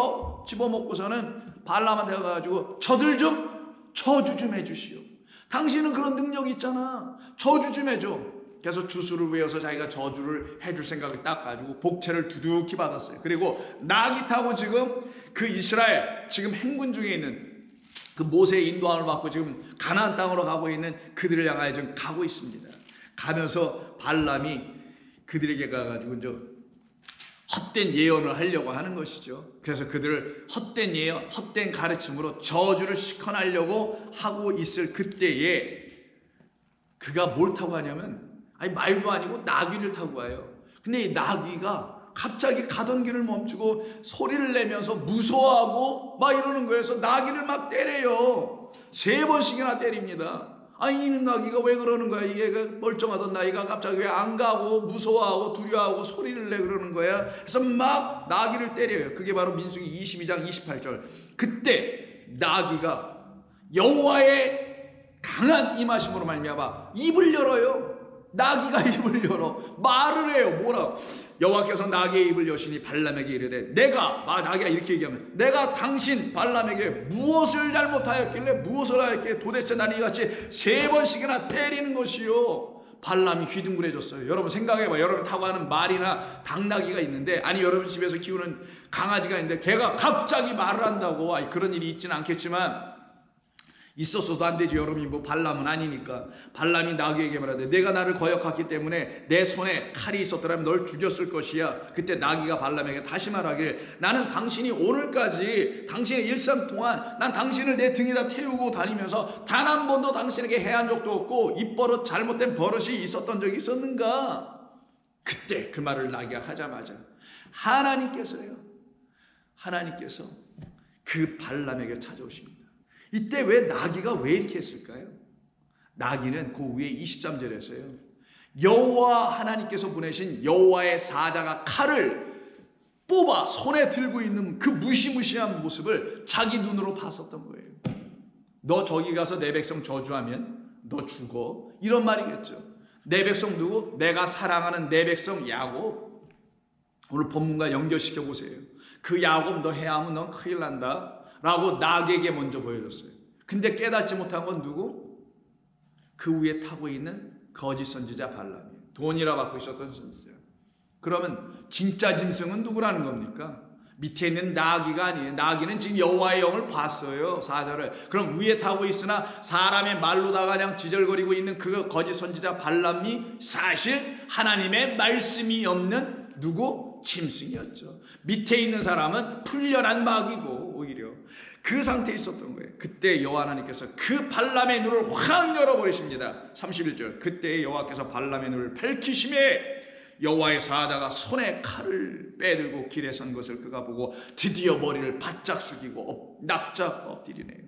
S1: 집어먹고서는 발람한테 가가지고 저들 좀 저주 좀 해주시오. 당신은 그런 능력이 있잖아. 저주 좀 해줘. 그래서 주수를 외워서 자기가 저주를 해줄 생각을 딱 가지고 복채를 두둑히 받았어요. 그리고 나귀 타고 지금 그 이스라엘 지금 행군 중에 있는 그 모세의 인도함을 받고 지금 가나안 땅으로 가고 있는 그들을 향하여 지금 가고 있습니다. 가면서 발람이 그들에게 가가지고 헛된 예언을 하려고 하는 것이죠. 그래서 그들을 헛된 예언, 헛된 가르침으로 저주를 시켜내려고 하고 있을 그때에 그가 뭘 타고 가냐면 말도 아니고 나귀를 타고 가요. 근데 이 나귀가 갑자기 가던 길을 멈추고 소리를 내면서 무서워하고 막 이러는 거예요. 그래서 나귀를 막 때려요. 3번씩이나 때립니다. 아니 이 나귀가 왜 그러는 거야? 이게 멀쩡하던 나귀가 갑자기 왜 안 가고 무서워하고 두려워하고 소리를 내 그러는 거야? 그래서 막 나귀를 때려요. 그게 바로 민수기 22장 28절. 그때 나귀가 여호와의 강한 임하심으로 말미암아 입을 열어요. 나귀가 입을 열어 말을 해요. 뭐라? 여호와께서 나귀의 입을 여시니 발람에게 이르되 나귀가 이렇게 얘기하면 내가 당신 발람에게 무엇을 잘못하였길래 무엇을 하였기에 도대체 나는 이같이 3번씩이나 때리는 것이요. 발람이 휘둥그레졌어요. 여러분 생각해봐. 여러분 타고 하는 말이나 당나귀가 있는데, 아니 여러분 집에서 키우는 강아지가 있는데 걔가 갑자기 말을 한다고. 아니, 그런 일이 있지는 않겠지만 있었어도 안 되지. 여러분이 뭐 발람은 아니니까. 발람이 나귀에게 말하되 내가 나를 거역했기 때문에 내 손에 칼이 있었더라면 널 죽였을 것이야. 그때 나귀가 발람에게 다시 말하기를 나는 당신이 오늘까지 당신의 일상 동안 난 당신을 내 등에다 태우고 다니면서 단 한 번도 당신에게 해한 적도 없고 입버릇 잘못된 버릇이 있었던 적이 있었는가? 그때 그 말을 나귀가 하자마자 하나님께서 그 발람에게 찾아오십니다. 이때 왜 나귀가 왜 이렇게 했을까요? 나귀는 그 위에 23절에서요. 여호와 하나님께서 보내신 여호와의 사자가 칼을 뽑아 손에 들고 있는 그 무시무시한 모습을 자기 눈으로 봤었던 거예요. 너 저기 가서 내 백성 저주하면 너 죽어. 이런 말이겠죠. 내 백성 누구? 내가 사랑하는 내 백성 야곱. 오늘 본문과 연결시켜 보세요. 그 야곱 너 해하면 넌 큰일 난다 라고 나귀에게 먼저 보여줬어요. 근데 깨닫지 못한 건 누구? 그 위에 타고 있는 거짓 선지자 발람이에요. 돈이라 받고 있었던 선지자. 그러면 진짜 짐승은 누구라는 겁니까? 밑에 있는 나귀가 아니에요. 나귀는 지금 여호와의 영을 봤어요. 사자를. 그럼 위에 타고 있으나 사람의 말로다가 그냥 지절거리고 있는 그 거짓 선지자 발람이 사실 하나님의 말씀이 없는 누구? 짐승이었죠. 밑에 있는 사람은 풀려난 마귀고 오히려 그 상태에 있었던 거예요. 그때 여호와 하나님께서 그 발람의 눈을 확 열어버리십니다. 31절. 그때 여호와께서 발람의 눈을 밝히심에 여호와의 사자가 손에 칼을 빼들고 길에 선 것을 그가 보고 드디어 머리를 바짝 숙이고 납작 엎드리네요.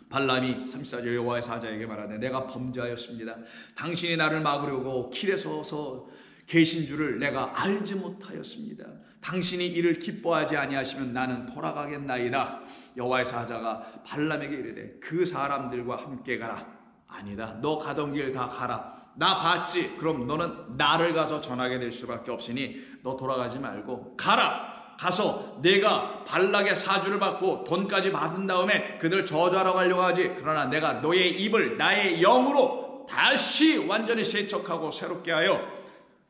S1: 발람이 34절 여호와의 사자에게 말하되 내가 범죄하였습니다. 당신이 나를 막으려고 길에 서서 계신 줄을 내가 알지 못하였습니다. 당신이 이를 기뻐하지 아니하시면 나는 돌아가겠나이다. 여호와의 사자가 발람에게 이르되 그 사람들과 함께 가라. 아니다. 너 가던 길 다 가라. 나 봤지. 그럼 너는 나를 가서 전하게 될 수밖에 없으니 너 돌아가지 말고 가라. 가서 내가 발락의 사주를 받고 돈까지 받은 다음에 그들 저주하러 가려고 하지. 그러나 내가 너의 입을 나의 영으로 다시 완전히 세척하고 새롭게 하여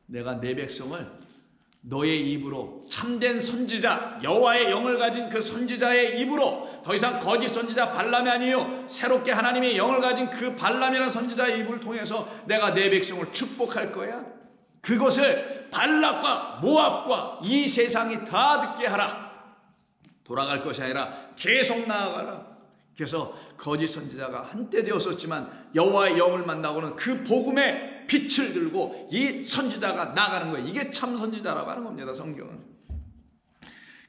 S1: 내가 내 백성을 너의 입으로 참된 선지자 여호와의 영을 가진 그 선지자의 입으로 더 이상 거짓 선지자 발람이 아니에요. 새롭게 하나님의 영을 가진 그 발람이라는 선지자의 입을 통해서 내가 내 백성을 축복할 거야. 그것을 발락과 모압과 이 세상이 다 듣게 하라. 돌아갈 것이 아니라 계속 나아가라. 그래서 거짓 선지자가 한때 되었었지만 여호와의 영을 만나고는 그 복음의 빛을 들고 이 선지자가 나가는 거예요. 이게 참 선지자라고 하는 겁니다. 성경은.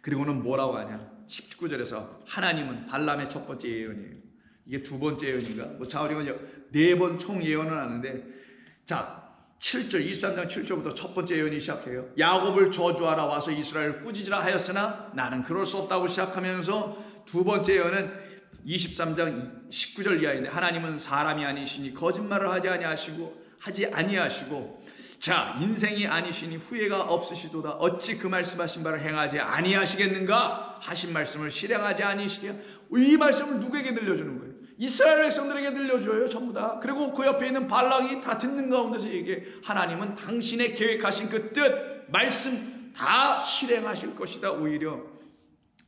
S1: 그리고는 뭐라고 하냐. 19절에서 하나님은 발람의 첫 번째 예언이에요. 이게 두 번째 예언인가? 뭐 자우리가 네 번 총 예언을 하는데, 자 7절 23장 7절부터 첫 번째 예언이 시작해요. 야곱을 저주하라 와서 이스라엘을 꾸짖으라 하였으나 나는 그럴 수 없다고 시작하면서 두 번째 예언은 23장 19절 이하인데 하나님은 사람이 아니시니 거짓말을 하지 아니하시고 자 인생이 아니시니 후회가 없으시도다. 어찌 그 말씀하신 바를 행하지 아니하시겠는가? 하신 말씀을 실행하지 아니시랴. 이 말씀을 누구에게 들려주는 거예요? 이스라엘 백성들에게 들려줘요. 전부 다. 그리고 그 옆에 있는 발락이 다 듣는 가운데서 얘기해. 하나님은 당신의 계획하신 그 뜻 말씀 다 실행하실 것이다. 오히려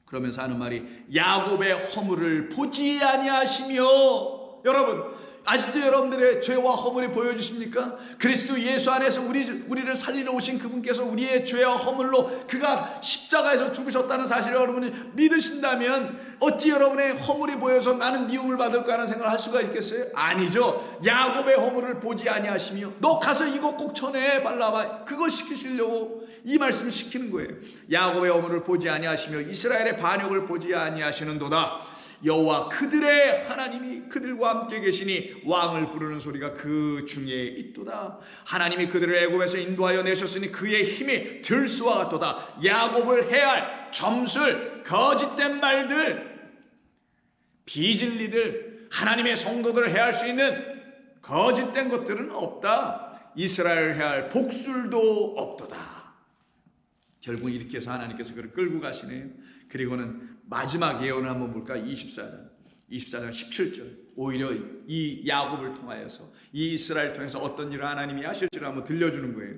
S1: 그러면서 하는 말이 야곱의 허물을 보지 아니하시며. 여러분 아직도 여러분들의 죄와 허물이 보여주십니까? 그리스도 예수 안에서 우리를 살리러 오신 그분께서 우리의 죄와 허물로 그가 십자가에서 죽으셨다는 사실을 여러분이 믿으신다면 어찌 여러분의 허물이 보여서 나는 미움을 받을까 하는 생각을 할 수가 있겠어요? 아니죠. 야곱의 허물을 보지 아니하시며 너 가서 이거 꼭 전해 발람아. 그거 시키시려고 이 말씀을 시키는 거예요. 야곱의 허물을 보지 아니하시며 이스라엘의 반역을 보지 아니하시는도다. 여호와 그들의 하나님이 그들과 함께 계시니 왕을 부르는 소리가 그 중에 있도다. 하나님이 그들을 애굽에서 인도하여 내셨으니 그의 힘이 들수와 같도다. 야곱을 해할 점술, 거짓된 말들, 비진리들, 하나님의 성도들을 해할 수 있는 거짓된 것들은 없다. 이스라엘을 해할 복술도 없도다. 결국 이렇게 해서 하나님께서 그를 끌고 가시네요. 그리고는 마지막 예언을 한번 볼까? 24장 17절. 오히려 이 야곱을 통하여서, 이 이스라엘을 통해서 어떤 일을 하나님이 하실지를 한번 들려주는 거예요.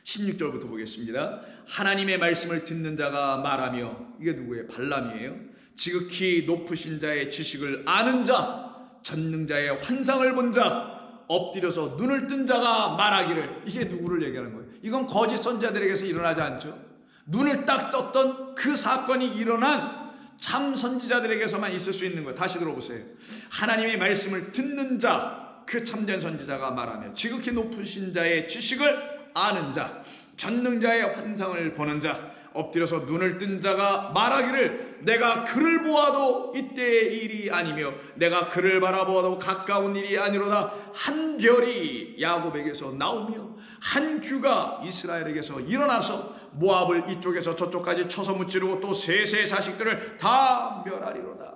S1: 16절부터 보겠습니다. 하나님의 말씀을 듣는 자가 말하며, 이게 누구예요? 발람이에요. 지극히 높으신 자의 지식을 아는 자, 전능자의 환상을 본 자, 엎드려서 눈을 뜬 자가 말하기를. 이게 누구를 얘기하는 거예요? 이건 거짓 선지자들에게서 일어나지 않죠. 눈을 딱 떴던 그 사건이 일어난 참 선지자들에게서만 있을 수 있는 거예요. 다시 들어보세요. 하나님의 말씀을 듣는 자, 그 참된 선지자가 말하며 지극히 높으신 자의 지식을 아는 자, 전능자의 환상을 보는 자, 엎드려서 눈을 뜬 자가 말하기를 내가 그를 보아도 이때의 일이 아니며 내가 그를 바라보아도 가까운 일이 아니로다. 한 별이 야곱에게서 나오며 한 규가 이스라엘에게서 일어나서 모압을 이쪽에서 저쪽까지 쳐서 무찌르고 또 셋의 자식들을 다 멸하리로다.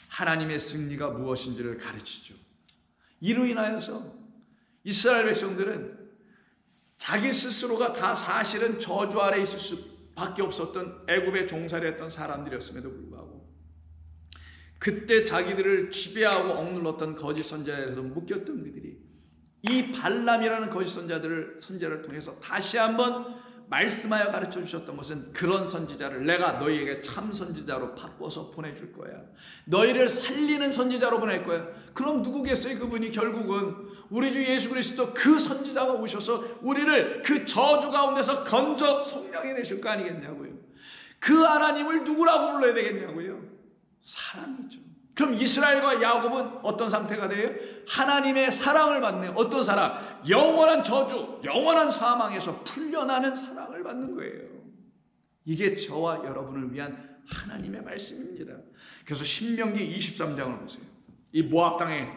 S1: 하나님의 승리가 무엇인지를 가르치죠. 이로 인하여서 이스라엘 백성들은 자기 스스로가 다 사실은 저주 아래 있을 수밖에 없었던 애굽의 종살이 했던 사람들이었음에도 불구하고 그때 자기들을 지배하고 억눌렀던 거짓 선지자에서 묶였던 그들이 이 발람이라는 거짓 선지자를 통해서 다시 한번 말씀하여 가르쳐 주셨던 것은 그런 선지자를 내가 너희에게 참 선지자로 바꿔서 보내줄 거야. 너희를 살리는 선지자로 보낼 거야. 그럼 누구겠어요? 그분이 결국은 우리 주 예수 그리스도 그 선지자가 오셔서 우리를 그 저주 가운데서 건져 성령해 내실 거 아니겠냐고요. 그 하나님을 누구라고 불러야 되겠냐고요. 사랑이죠. 그럼 이스라엘과 야곱은 어떤 상태가 돼요? 하나님의 사랑을 받네요. 어떤 사랑? 영원한 저주, 영원한 사망에서 풀려나는 사랑을 받는 거예요. 이게 저와 여러분을 위한 하나님의 말씀입니다. 그래서 신명기 23장을 보세요. 이 모압 땅에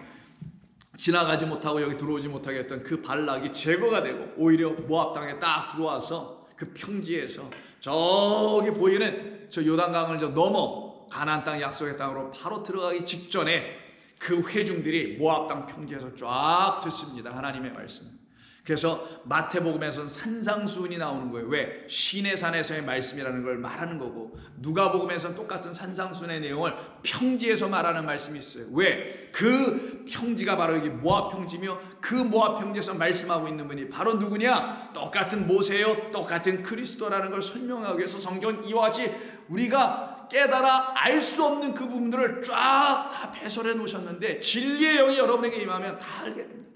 S1: 지나가지 못하고 여기 들어오지 못하게 했던 그 발락이 제거가 되고 오히려 모압 땅에 딱 들어와서 그 평지에서 저기 보이는 저 요단강을 저 넘어 가나안 땅 약속의 땅으로 바로 들어가기 직전에 그 회중들이 모압 땅 평지에서 쫙 듣습니다. 하나님의 말씀. 그래서 마태복음에서는 산상수훈이 나오는 거예요. 왜? 시내산에서의 말씀이라는 걸 말하는 거고 누가복음에서는 똑같은 산상수훈의 내용을 평지에서 말하는 말씀이 있어요. 왜? 그 평지가 바로 여기 모압 평지며 그 모압 평지에서 말씀하고 있는 분이 바로 누구냐? 똑같은 모세요. 똑같은 그리스도라는 걸 설명하기 위해서 성경은 이와 같이 우리가 깨달아 알 수 없는 그 부분들을 쫙 다 배설해 놓으셨는데 진리의 영이 여러분에게 임하면 다 알게 됩니다.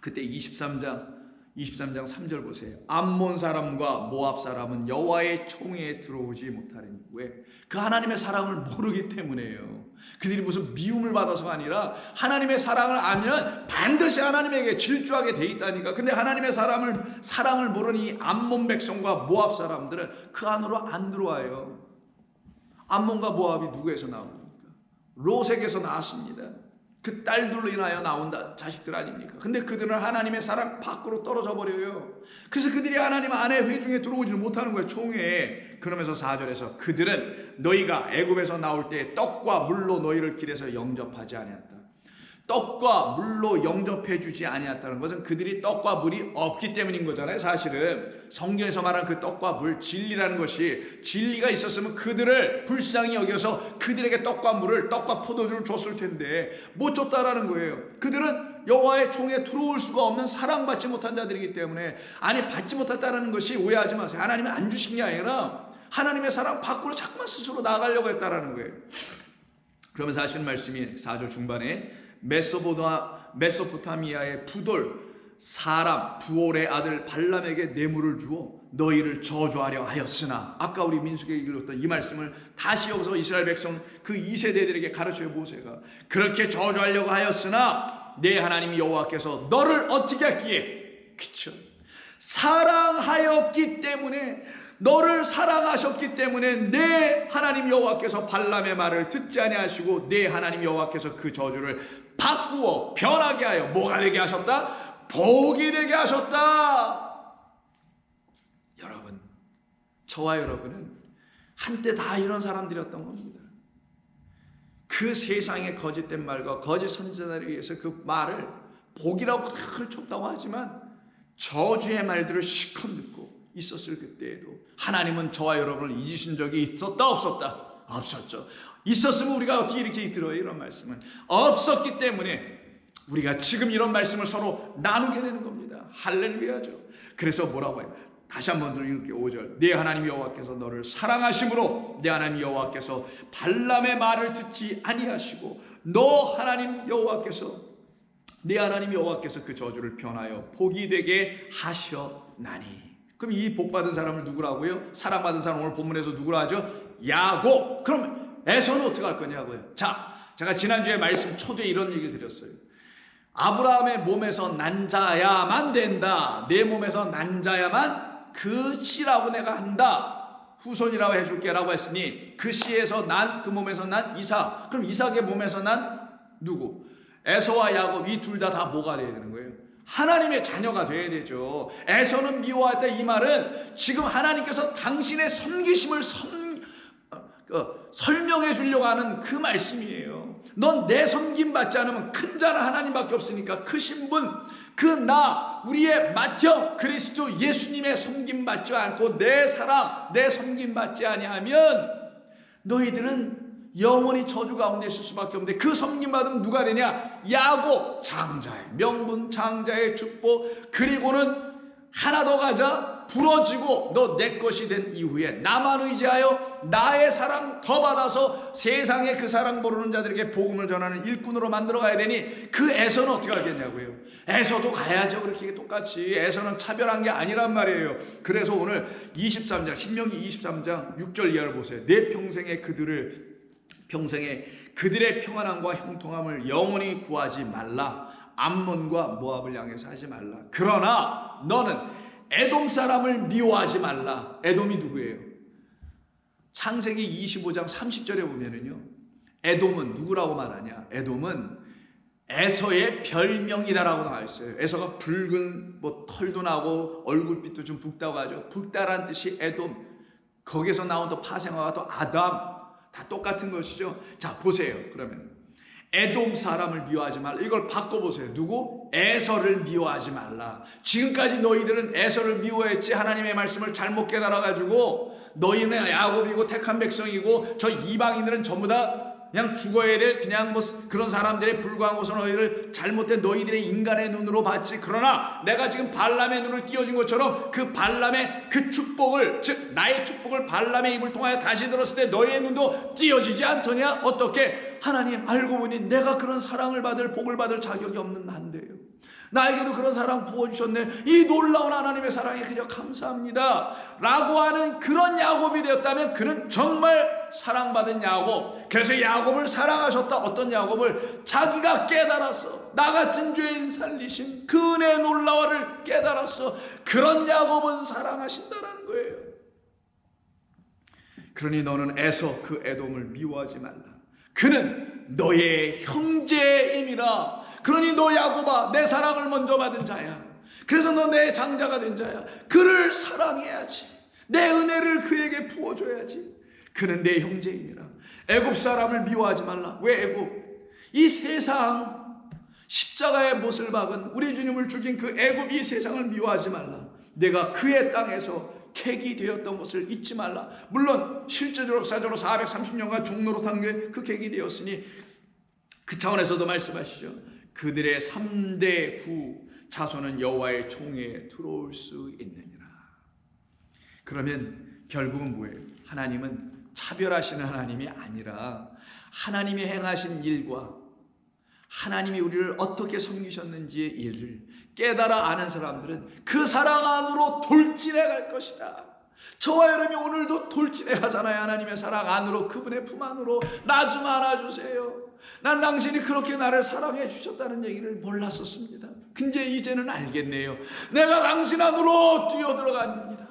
S1: 그때 23장 3절 보세요. 암몬 사람과 모압 사람은 여호와의 총회에 들어오지 못하리니. 왜? 그 하나님의 사랑을 모르기 때문에요. 그들이 무슨 미움을 받아서가 아니라 하나님의 사랑을 알면 반드시 하나님에게 질주하게 돼 있다니까. 근데 하나님의 사랑을 모르니 암몬 백성과 모압 사람들은 그 안으로 안 들어와요. 암몬과 모압이 누구에서 나옵니까? 롯에게서 나왔습니다. 그 딸들로 인하여 나온 자식들 아닙니까? 근데 그들은 하나님의 사랑 밖으로 떨어져 버려요. 그래서 그들이 하나님 안에 회중에 들어오지 못하는 거예요. 총회에. 그러면서 4절에서 그들은 너희가 애굽에서 나올 때 떡과 물로 너희를 길에서 영접하지 아니했다. 떡과 물로 영접해 주지 아니했다는 것은 그들이 떡과 물이 없기 때문인 거잖아요. 사실은 성경에서 말하는 그 떡과 물, 진리라는 것이 진리가 있었으면 그들을 불쌍히 여겨서 그들에게 떡과 물을, 떡과 포도주를 줬을 텐데 못 줬다라는 거예요. 그들은 여호와의 총에 들어올 수가 없는 사랑받지 못한 자들이기 때문에, 아니 받지 못했다는 것이 오해하지 마세요. 하나님이 안 주신 게 아니라 하나님의 사랑 밖으로 자꾸만 스스로 나가려고 했다라는 거예요. 그러면서 하시는 말씀이 4절 중반에 메소포타미아의 부돌 사람 부올의 아들 발람에게 뇌물을 주어 너희를 저주하려 하였으나, 아까 우리 민수기에 읽었던 이 말씀을 다시 여기서 이스라엘 백성 그 2세대들에게 가르쳐요. 모세가 그렇게 저주하려고 하였으나 내 하나님 여호와께서 너를 어떻게 했기에, 그쵸, 사랑하였기 때문에, 너를 사랑하셨기 때문에 내 하나님 여호와께서 발람의 말을 듣지 아니하시고 내 하나님 여호와께서 그 저주를 바꾸어 변하게 하여 뭐가 되게 하셨다? 복이 되게 하셨다. 여러분, 저와 여러분은 한때 다 이런 사람들이었던 겁니다. 그 세상의 거짓된 말과 거짓 선지자들에 의해서 그 말을 복이라고 큰 쳤다고 하지만 저주의 말들을 실컷 듣고 있었을 그때에도 하나님은 저와 여러분을 잊으신 적이 있었다 없었다? 없었죠. 있었으면 우리가 어떻게 이렇게 들어요? 이런 말씀은 없었기 때문에 우리가 지금 이런 말씀을 서로 나누게 되는 겁니다. 할렐루야죠. 그래서 뭐라고 해요? 다시 한번 읽을게요. 5절. 내 하나님 여호와께서 너를 사랑하심으로 내 하나님 여호와께서 발람의 말을 듣지 아니하시고 너 하나님 여호와께서 내 하나님 여호와께서 그 저주를 변하여 복이 되게 하셨나니. 그럼 이 복받은 사람을 누구라고요? 사랑받은 사람 오늘 본문에서 누구라 하죠? 야곱. 그럼 에서는 어떻게 할 거냐고요? 자, 제가 지난주에 말씀 초대에 이런 얘기를 드렸어요. 아브라함의 몸에서 난 자야만 된다. 내 몸에서 난 자야만 그 씨라고 내가 한다. 후손이라고 해줄게 라고 했으니 그 씨에서 난, 그 몸에서 난 이삭. 그럼 이삭의 몸에서 난 누구? 에서와 야곱 이 둘 다 뭐가 돼야 되는 거예요? 하나님의 자녀가 돼야 되죠. 에서는 미워하다 이 말은 지금 하나님께서 당신의 섬기심을 설명해 주려고 하는 그 말씀이에요. 넌 내 섬김 받지 않으면 큰 자는 하나님밖에 없으니까 크신 분, 그 나, 우리의 맏형 그리스도 예수님의 섬김 받지 않고 내 사랑, 내 섬김 받지 아니하면 너희들은 영원히 저주 가운데 있을 수밖에 없는데 그 섬김 받으면 누가 되냐? 야곱, 장자의 명분, 장자의 축복. 그리고는 하나 더 가자. 부러지고 너 내 것이 된 이후에 나만 의지하여 나의 사랑 더 받아서 세상에 그 사랑 모르는 자들에게 복음을 전하는 일꾼으로 만들어 가야 되니 그 에서는 어떻게 하겠냐고요? 에서도 가야죠. 그렇게 똑같이. 에서는 차별한 게 아니란 말이에요. 그래서 오늘 23장 신명기 23장 6절 이하를 보세요. 내 평생에 그들의 평안함과 형통함을 영원히 구하지 말라. 암몬과 모압을 향해서 하지 말라. 그러나 너는 에돔 사람을 미워하지 말라. 에돔이 누구예요? 창세기 25장 30절에 보면은요, 에돔은 누구라고 말하냐? 에돔은 에서의 별명이다라고 나와 있어요. 에서가 붉은 털도 나고 얼굴빛도 좀 붉다고 하죠. 붉다란 뜻이 에돔. 거기서 나온 또 파생어가 또 아담. 다 똑같은 것이죠. 자, 보세요. 그러면 에돔 사람을 미워하지 말라. 이걸 바꿔보세요. 누구? 에서를 미워하지 말라. 지금까지 너희들은 에서를 미워했지 하나님의 말씀을 잘못 깨달아가지고 너희는 야곱이고 택한 백성이고 저 이방인들은 전부 다 그냥 죽어야 될 그냥 그런 사람들에 불과한 것은 너희를 잘못된 너희들의 인간의 눈으로 봤지. 그러나 내가 지금 발람의 눈을 띄워준 것처럼 그 발람의 그 축복을, 즉 나의 축복을 발람의 입을 통하여 다시 들었을 때 너희의 눈도 띄어지지 않더냐? 어떻게? 하나님, 알고 보니 내가 그런 사랑을 받을 복을 받을 자격이 없는 난데요. 나에게도 그런 사랑 부어주셨네. 이 놀라운 하나님의 사랑에 그저 감사합니다 라고 하는 그런 야곱이 되었다면 그는 정말 사랑받은 야곱. 그래서 야곱을 사랑하셨다. 어떤 야곱을? 자기가 깨달았어. 나 같은 죄인 살리신 그 은혜의 놀라움을 깨달았어. 그런 야곱은 사랑하신다라는 거예요. 그러니 너는 에서 그 에돔을 미워하지 말라. 그는 너의 형제임이라. 그러니 너 야곱아, 내 사랑을 먼저 받은 자야. 그래서 너 내 장자가 된 자야. 그를 사랑해야지. 내 은혜를 그에게 부어줘야지. 그는 내 형제임이라. 애굽 사람을 미워하지 말라. 왜 애굽? 이 세상 십자가의 못을 박은 우리 주님을 죽인 그 애굽 이 세상을 미워하지 말라. 내가 그의 땅에서 객이 되었던 것을 잊지 말라. 물론 실제적으로 역사적으로 430년간 종로로 탄 게 그 객이 되었으니 그 차원에서도 말씀하시죠. 그들의 3대 후 자손은 여호와의 총회에 들어올 수 있느니라. 그러면 결국은 뭐예요? 하나님은 차별하시는 하나님이 아니라 하나님이 행하신 일과 하나님이 우리를 어떻게 섬기셨는지의 일을 깨달아 아는 사람들은 그 사랑 안으로 돌진해 갈 것이다. 저와 여러분이 오늘도 돌진해 가잖아요. 하나님의 사랑 안으로, 그분의 품 안으로. 나 좀 안아주세요. 난 당신이 그렇게 나를 사랑해 주셨다는 얘기를 몰랐었습니다. 근데 이제는 알겠네요. 내가 당신 안으로 뛰어들어갑니다.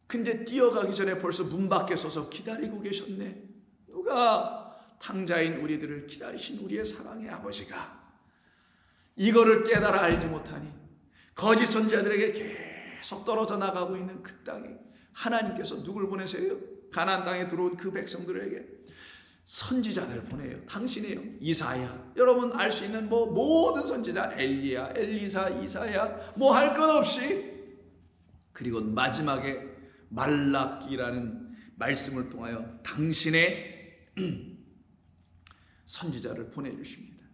S1: 근데 뛰어가기 전에 벌써 문 밖에 서서 기다리고 계셨네. 누가? 탕자인 우리들을 기다리신 우리의 사랑의 아버지가. 이거를 깨달아 알지 못하니 거짓 선지자들에게 계속 떨어져 나가고 있는 그 땅에 하나님께서 누굴 보내세요? 가나안 땅에 들어온 그 백성들에게 선지자들 보내요. 당신이에요. 이사야. 여러분 알 수 있는 모든 선지자, 엘리야, 엘리사, 이사야, 할 것 없이. 그리고 마지막에 말라기라는 말씀을 통하여 당신의 선지자를 보내주십니다.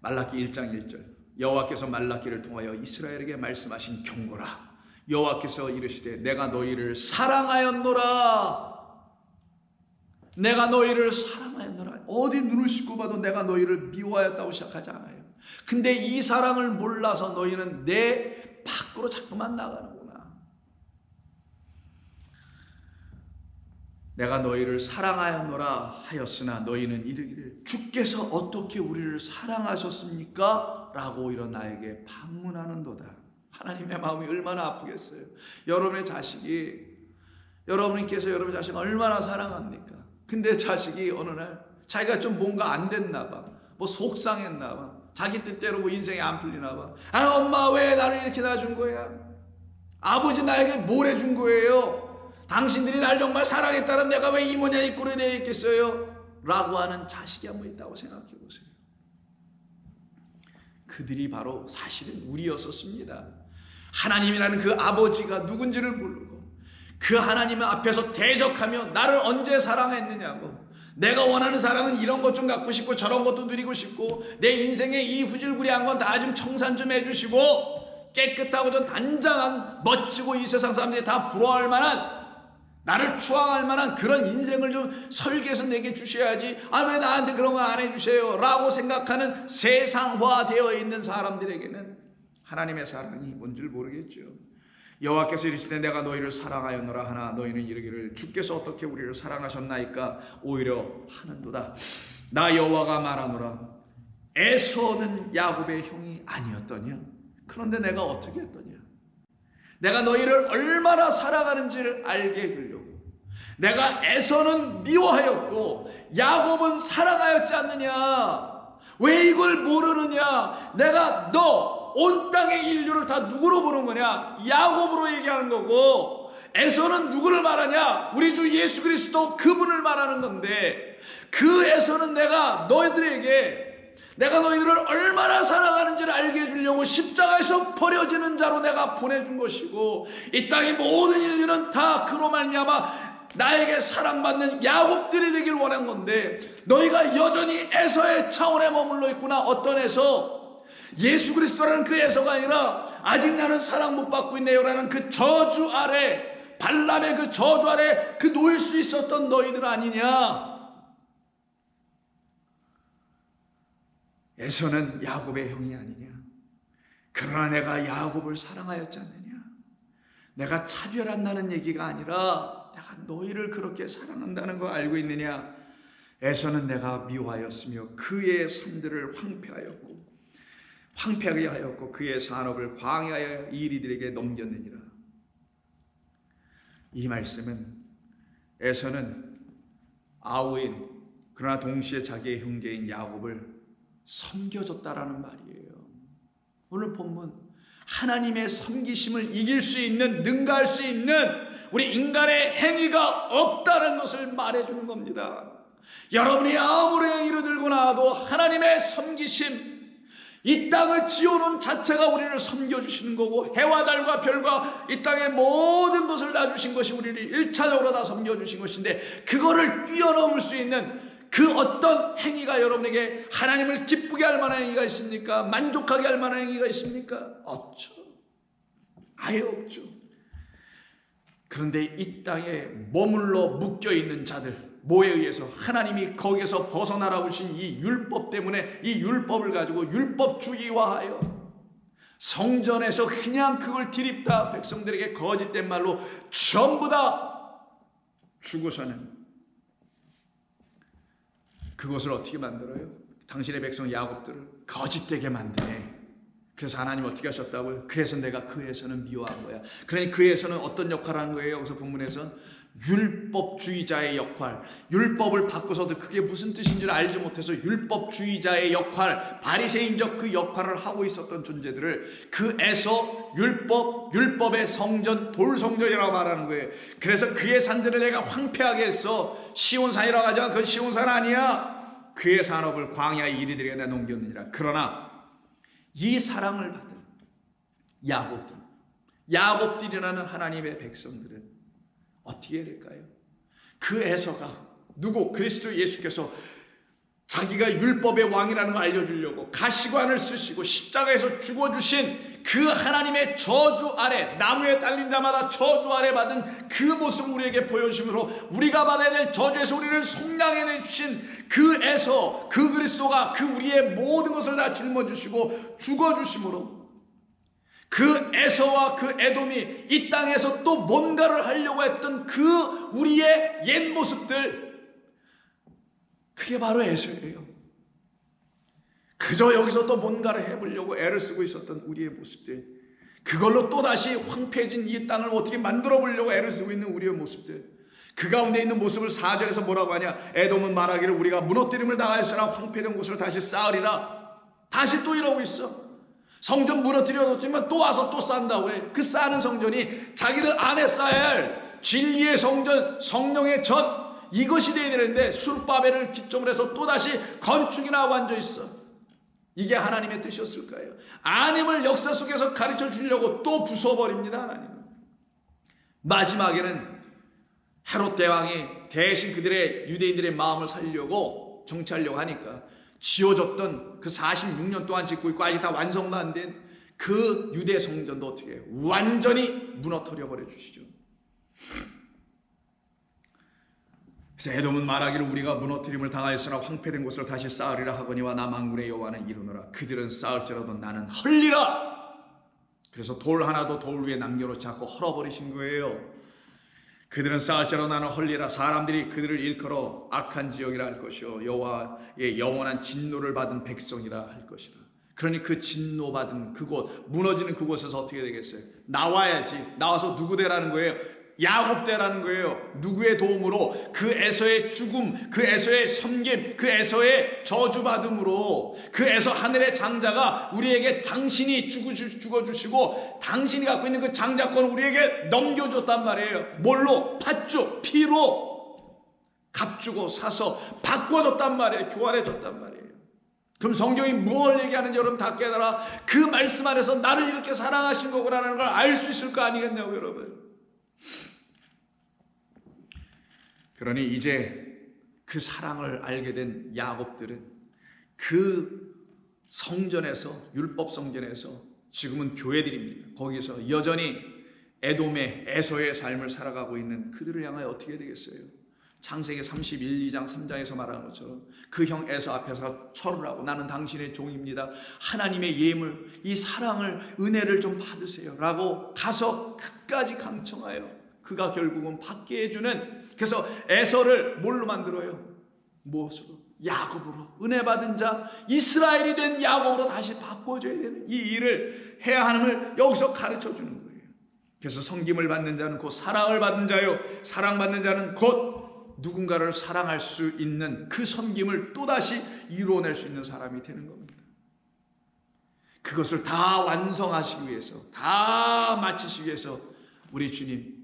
S1: 말라기 1장 1절. 여호와께서 말라기를 통하여 이스라엘에게 말씀하신 경고라. 여호와께서 이르시되 내가 너희를 사랑하였노라. 내가 너희를 사랑하였노라. 어디 눈을 씻고 봐도 내가 너희를 미워하였다고 시작하지 않아요. 근데 이 사랑을 몰라서 너희는 내 밖으로 자꾸만 나가는구나. 내가 너희를 사랑하였노라 하였으나 너희는 이르기를 주께서 어떻게 우리를 사랑하셨습니까? 라고 오히려 나에게 반문하는도다. 하나님의 마음이 얼마나 아프겠어요. 여러분의 자식이, 여러분께서 여러분의 자식을 얼마나 사랑합니까? 근데 자식이 어느 날 자기가 좀 뭔가 안 됐나 봐. 속상했나 봐. 자기 뜻대로 인생이 안 풀리나 봐. 엄마 왜 나를 이렇게 낳아준 거야? 아버지 나에게 뭘 해준 거예요? 당신들이 날 정말 사랑했다면 내가 왜 이 모양 이 꼴에 되어 있겠어요? 라고 하는 자식이 한 번 있다고 생각해 보세요. 그들이 바로 사실은 우리였었습니다. 하나님이라는 그 아버지가 누군지를 모르고 그 하나님 앞에서 대적하며 나를 언제 사랑했느냐고, 내가 원하는 사랑은 이런 것 좀 갖고 싶고 저런 것도 누리고 싶고 내 인생에 이 후질구리한 건 다 좀 청산 좀 해주시고 깨끗하고 좀 단장한 멋지고 이 세상 사람들이 다 부러워할 만한, 나를 추앙할 만한 그런 인생을 좀 설계해서 내게 주셔야지, 왜 나한테 그런 거 안 해주세요 라고 생각하는 세상화되어 있는 사람들에게는 하나님의 사랑이 뭔지를 모르겠죠. 여호와께서 이르시되 내가 너희를 사랑하였노라 하나 너희는 이르기를 주께서 어떻게 우리를 사랑하셨나이까 오히려 하는도다. 나 여호와가 말하노라 에서는 야곱의 형이 아니었더냐. 그런데 내가 어떻게 했더냐. 내가 너희를 얼마나 사랑하는지를 알게 해주려고. 내가 에서는 미워하였고 야곱은 사랑하였지 않느냐. 왜 이걸 모르느냐. 내가 너 온 땅의 인류를 다 누구로 보는 거냐? 야곱으로 얘기하는 거고, 에서는 누구를 말하냐? 우리 주 예수 그리스도 그분을 말하는 건데, 그 에서는 내가 너희들에게 내가 너희들을 얼마나 사랑하는지를 알게 해주려고 십자가에서 버려지는 자로 내가 보내준 것이고, 이 땅의 모든 인류는 다 그로 말미암아 나에게 사랑받는 야곱들이 되길 원한 건데, 너희가 여전히 에서의 차원에 머물러 있구나. 어떤 에서? 예수 그리스도라는 그 에서가 아니라 아직 나는 사랑 못 받고 있네요라는 그 저주 아래, 발람의 그 저주 아래 그 놓일 수 있었던 너희들 아니냐. 에서는 야곱의 형이 아니냐. 그러나 내가 야곱을 사랑하였지 않느냐. 내가 차별한다는 얘기가 아니라 내가 너희를 그렇게 사랑한다는 거 알고 있느냐. 에서는 내가 미워하였으며 그의 산들을 황폐하게 하였고 그의 산업을 광야의 이리들에게 넘겼느니라. 이 말씀은 에서는 아우인 그러나 동시에 자기의 형제인 야곱을 섬겨줬다라는 말이에요. 오늘 본문 하나님의 섬기심을 이길 수 있는, 능가할 수 있는 우리 인간의 행위가 없다는 것을 말해주는 겁니다. 여러분이 아무리 행위를 들고 나와도 하나님의 섬기심, 이 땅을 지어놓은 자체가 우리를 섬겨주시는 거고, 해와 달과 별과 이 땅의 모든 것을 놔주신 것이 우리를 1차적으로 다 섬겨주신 것인데, 그거를 뛰어넘을 수 있는 그 어떤 행위가 여러분에게 하나님을 기쁘게 할 만한 행위가 있습니까? 만족하게 할 만한 행위가 있습니까? 없죠. 아예 없죠. 그런데 이 땅에 머물러 묶여있는 자들, 뭐에 의해서? 하나님이 거기서 벗어나라고 주신 이 율법 때문에 이 율법을 가지고 율법주의화하여 성전에서 그냥 그걸 드립다 백성들에게 거짓된 말로 전부 다 주고서는 그것을 어떻게 만들어요? 당신의 백성 야곱들을 거짓되게 만드네. 그래서 하나님 어떻게 하셨다고요? 그래서 내가 그에서는 미워한 거야. 그러니 그에서는 어떤 역할을 하는 거예요? 여기서 본문에서 율법주의자의 역할, 율법을 바꿔서도 그게 무슨 뜻인지를 알지 못해서 율법주의자의 역할, 바리새인적 그 역할을 하고 있었던 존재들을 그에서 율법의 성전, 돌성전이라고 말하는 거예요. 그래서 그의 산들을 내가 황폐하게 했어. 시온산이라고 하지만 그건 시온산 아니야. 그의 산업을 광야의 이리들에게 내가 넘겼느니라. 그러나 이 사랑을 받은 야곱들이라는 하나님의 백성들은 어떻게 해야 될까요? 그 에서가 누구? 그리스도 예수께서 자기가 율법의 왕이라는 걸 알려주려고 가시관을 쓰시고 십자가에서 죽어주신 그 하나님의 저주 아래, 나무에 달린 자마다 저주 아래 받은 그 모습을 우리에게 보여주심으로 우리가 받아야 될 저주에서 우리를 속량해 주신 그 에서, 그 그리스도가 그 우리의 모든 것을 다 짊어주시고 죽어주심으로 그 에서와 그 에돔이 이 땅에서 또 뭔가를 하려고 했던 그 우리의 옛 모습들, 그게 바로 에서예요. 그저 여기서 또 뭔가를 해보려고 애를 쓰고 있었던 우리의 모습들, 그걸로 또다시 황폐해진 이 땅을 어떻게 만들어 보려고 애를 쓰고 있는 우리의 모습들, 그 가운데 있는 모습을 4절에서 뭐라고 하냐? 에돔은 말하기를 우리가 무너뜨림을 당하였으나 황폐된 곳을 다시 쌓으리라. 다시 또 이러고 있어. 성전 무너뜨려뒀지만 또 와서 또 쌓는다고 해. 그 쌓는 성전이 자기들 안에 쌓아야 할 진리의 성전, 성령의 전, 이것이 되어야 되는데 수르바벨을 기점으로 해서 또다시 건축이나 하고 앉아있어. 이게 하나님의 뜻이었을까요? 하나님을 역사 속에서 가르쳐 주려고 또 부숴버립니다. 하나님은 마지막에는 헤롯 대왕이 대신 그들의 유대인들의 마음을 살려고 정치하려고 하니까 지어졌던 그 46년 동안 짓고 있고 아직 다 완성도 안 된 그 유대 성전도 어떻게 해요? 완전히 무너뜨려 버려 주시죠. 그래서 에돔은 말하기를 우리가 무너뜨림을 당하였으나 황폐된 곳을 다시 쌓으리라 하거니와 나 만군의 여호와는 이르노라. 그들은 쌓을지라도 나는 헐리라. 그래서 돌 하나도 돌 위에 남겨놓지 않고 헐어버리신 거예요. 그들은 쌓을지라도 나는 헐리라. 사람들이 그들을 일컬어 악한 지역이라 할 것이요 여호와의 영원한 진노를 받은 백성이라 할 것이라. 그러니 그 진노받은 그곳, 무너지는 그곳에서 어떻게 되겠어요? 나와야지. 나와서 누구 되라는 거예요? 야곱 되라는 거예요. 누구의 도움으로? 그 에서의 죽음, 그 에서의 섬김, 그 에서의 저주받음으로, 그 에서 하늘의 장자가 우리에게 당신이 죽어주시고 당신이 갖고 있는 그 장자권을 우리에게 넘겨줬단 말이에요. 뭘로? 팥죽, 피로 값주고 사서 바꿔줬단 말이에요. 교환해줬단 말이에요. 그럼 성경이 무엇을 얘기하는지 여러분 다 깨달아. 그 말씀 안에서 나를 이렇게 사랑하신 거구나라는 걸 알 수 있을 거 아니겠냐고 여러분. 그러니 이제 그 사랑을 알게 된 야곱들은 그 성전에서, 율법 성전에서, 지금은 교회들입니다. 거기서 여전히 에돔의 에서의 삶을 살아가고 있는 그들을 향하여 어떻게 되겠어요? 창세기 31, 2장, 3장에서 말하는 것처럼 그 형 에서 앞에서 철을 하고 나는 당신의 종입니다. 하나님의 예물, 이 사랑을, 은혜를 좀 받으세요 라고 가서 끝까지 강청하여 그가 결국은 받게 해주는, 그래서 에서를 뭘로 만들어요? 무엇으로? 야곱으로, 은혜 받은 자, 이스라엘이 된 야곱으로 다시 바꿔줘야 되는 이 일을 해야 함을 여기서 가르쳐 주는 거예요. 그래서 섬김을 받는 자는 곧 사랑을 받는 자요, 사랑받는 자는 곧 누군가를 사랑할 수 있는 그 섬김을 또다시 이루어낼 수 있는 사람이 되는 겁니다. 그것을 다 완성하시기 위해서, 다 마치시기 위해서 우리 주님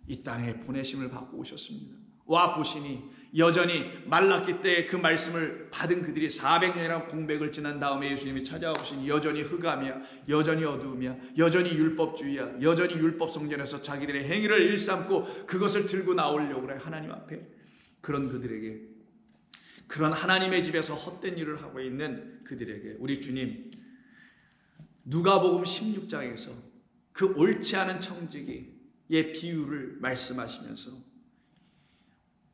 S1: 이 땅에 보내심을 받고 오셨습니다. 와 보시니 여전히 말라기 때의 그 말씀을 받은 그들이 400년이라는 공백을 지난 다음에 예수님이 찾아오시니 여전히 흑암이야, 여전히 어두움이야, 여전히 율법주의야, 여전히 율법 성전에서 자기들의 행위를 일삼고 그것을 들고 나오려고 그래. 하나님 앞에 그런 그들에게, 그런 하나님의 집에서 헛된 일을 하고 있는 그들에게 우리 주님 누가복음 16장에서 그 옳지 않은 청지기의 비유를 말씀하시면서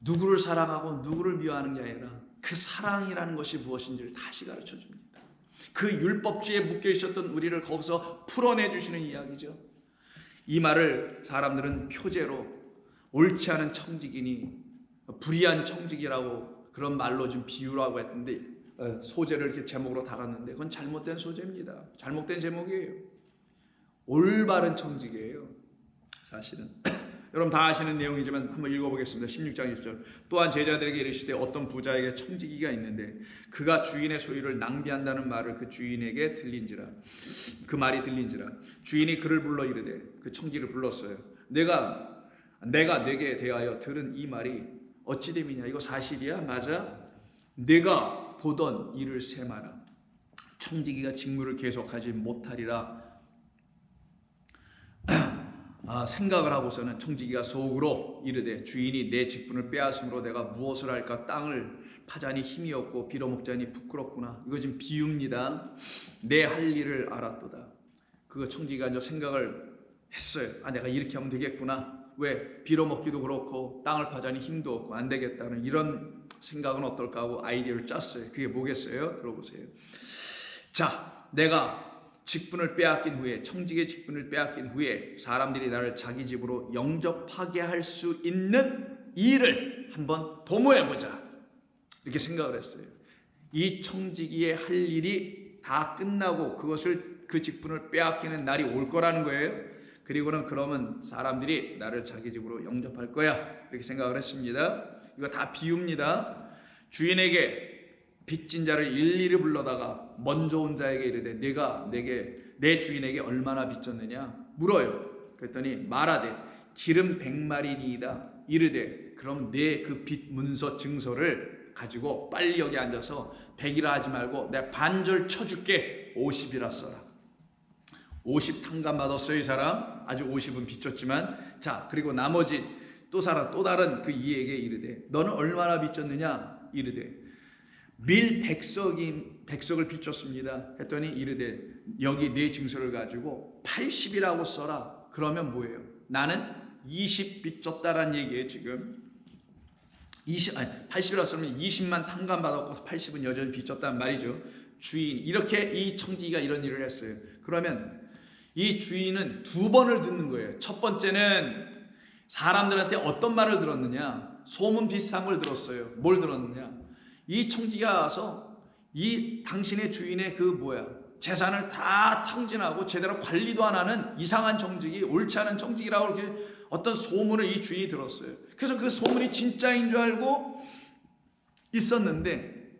S1: 누구를 사랑하고 누구를 미워하는 게 아니라 그 사랑이라는 것이 무엇인지를 다시 가르쳐 줍니다. 그 율법주의에 묶여 있었던 우리를 거기서 풀어내 주시는 이야기죠. 이 말을 사람들은 표제로 옳지 않은 청지기니 불의한 청지기라고 그런 말로 좀 비유라고 했는데, 소재를 이렇게 제목으로 달았는데 그건 잘못된 소재입니다. 잘못된 제목이에요. 올바른 청지기예요. 사실은 여러분 다 아시는 내용이지만 한번 읽어보겠습니다. 16장 1절. 또한 제자들에게 이르시되 어떤 부자에게 청지기가 있는데 그가 주인의 소유를 낭비한다는 말을 그 주인에게 들린지라. 그 말이 들린지라. 주인이 그를 불러 이르되 그 청지기를 불렀어요. 내가 내게 대하여 들은 이 말이 어찌 됨이냐? 이거 사실이야? 맞아? 내가 보던 일을 세마라. 청지기가 직무를 계속하지 못하리라. 생각을 하고서는 청지기가 속으로 이르되 주인이 내 직분을 빼앗음으로 내가 무엇을 할까? 땅을 파자니 힘이 없고 빌어먹자니 부끄럽구나. 이거 지금 비유입니다. 내 할 일을 알았도다. 그거 청지기가 이제 생각을 했어요. 내가 이렇게 하면 되겠구나. 왜? 빌어먹기도 그렇고 땅을 파자니 힘도 없고 안 되겠다는 이런 생각은 어떨까 하고 아이디어를 짰어요. 그게 뭐겠어요? 들어보세요. 자, 내가 직분을 빼앗긴 후에, 청지기의 직분을 빼앗긴 후에 사람들이 나를 자기 집으로 영접하게 할 수 있는 일을 한번 도모해보자. 이렇게 생각을 했어요. 이 청지기의 할 일이 다 끝나고 그 직분을 빼앗기는 날이 올 거라는 거예요. 그리고는 그러면 사람들이 나를 자기 집으로 영접할 거야. 이렇게 생각을 했습니다. 이거 다 비유입니다. 주인에게 빚진 자를 일일이 불러다가 먼저 온 자에게 이르되 내가 내 주인에게 얼마나 빚졌느냐 물어요. 그랬더니 말하되 기름 100마리니이다. 이르되 그럼 내 그 빚 문서 증서를 가지고 빨리 여기 앉아서 100이라 하지 말고 내가 반절 쳐줄게. 50이라 써라. 50 탕감 받았어요. 이 사람 아직 50은 빚졌지만. 자, 그리고 나머지 또 다른 그 이에게 이르되 너는 얼마나 빚졌느냐. 이르되 밀 100석을 빚졌습니다. 했더니 이르되 여기 내 증서를 가지고 80이라고 써라. 그러면 뭐예요? 나는 20 빚졌다라는 얘기예요. 지금 80이라고 쓰면 20만 탕감 받았고 80은 여전히 빚졌다는 말이죠. 주인, 이렇게 이 청지기가 이런 일을 했어요. 그러면 이 주인은 두 번을 듣는 거예요. 첫 번째는 사람들한테 어떤 말을 들었느냐? 소문 비슷한 걸 들었어요. 뭘 들었느냐? 이 청지기가 와서 이 당신의 주인의 재산을 다 탕진하고 제대로 관리도 안 하는 이상한 청지기, 옳지 않은 청지기라고 이렇게 어떤 소문을 이 주인이 들었어요. 그래서 그 소문이 진짜인 줄 알고 있었는데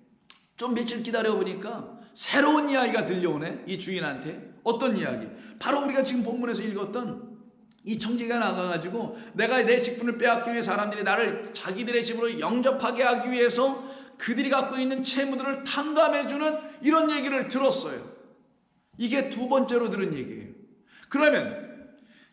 S1: 좀 며칠 기다려 보니까 새로운 이야기가 들려오네. 이 주인한테. 어떤 이야기? 바로 우리가 지금 본문에서 읽었던 이 청지기가 나가가지고 내가 내 직분을 빼앗기 위해 사람들이 나를 자기들의 집으로 영접하게 하기 위해서 그들이 갖고 있는 채무들을 탕감해주는 이런 얘기를 들었어요. 이게 두 번째로 들은 얘기예요. 그러면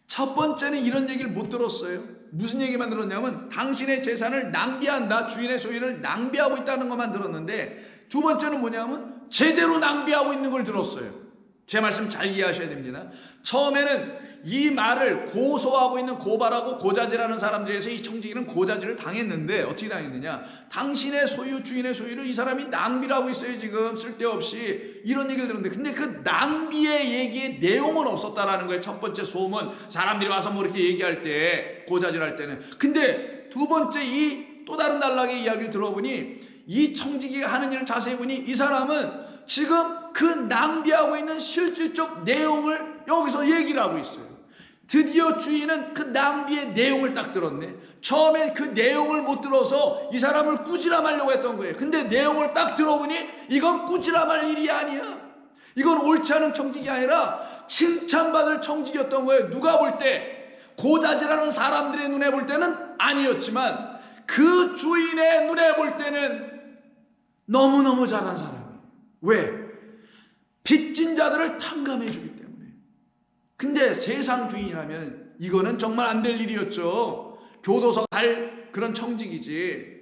S1: 첫 번째는 이런 얘기를 못 들었어요. 무슨 얘기만 들었냐면 당신의 재산을 낭비한다. 주인의 소유를 낭비하고 있다는 것만 들었는데 두 번째는 뭐냐면 제대로 낭비하고 있는 걸 들었어요. 제 말씀 잘 이해하셔야 됩니다. 처음에는 이 말을 고소하고 있는 고발하고 고자질하는 사람들에서 이 청지기는 고자질을 당했는데 어떻게 당했느냐? 당신의 소유, 주인의 소유를 이 사람이 낭비를 하고 있어요. 지금 쓸데없이 이런 얘기를 들었는데 근데 그 낭비의 얘기의 내용은 없었다라는 거예요. 첫 번째 소문, 사람들이 와서 뭐 이렇게 얘기할 때 고자질할 때는. 근데 두 번째 이 또 다른 단락의 이야기를 들어보니 이 청지기가 하는 일을 자세히 보니 이 사람은 지금 그 낭비하고 있는 실질적 내용을 여기서 얘기를 하고 있어요. 드디어 주인은 그 낭비의 내용을 딱 들었네. 처음에 그 내용을 못 들어서 이 사람을 꾸지람하려고 했던 거예요. 근데 내용을 딱 들어보니 이건 꾸지람할 일이 아니야. 이건 옳지 않은 청지기 아니라 칭찬받을 청지기였던 거예요. 누가 볼 때, 고자질하는 사람들의 눈에 볼 때는 아니었지만 그 주인의 눈에 볼 때는 너무너무 잘한 사람. 왜? 빚진 자들을 탕감해 주기 때문에. 근데 세상 주인이라면 이거는 정말 안 될 일이었죠. 교도소 갈 그런 청지기지.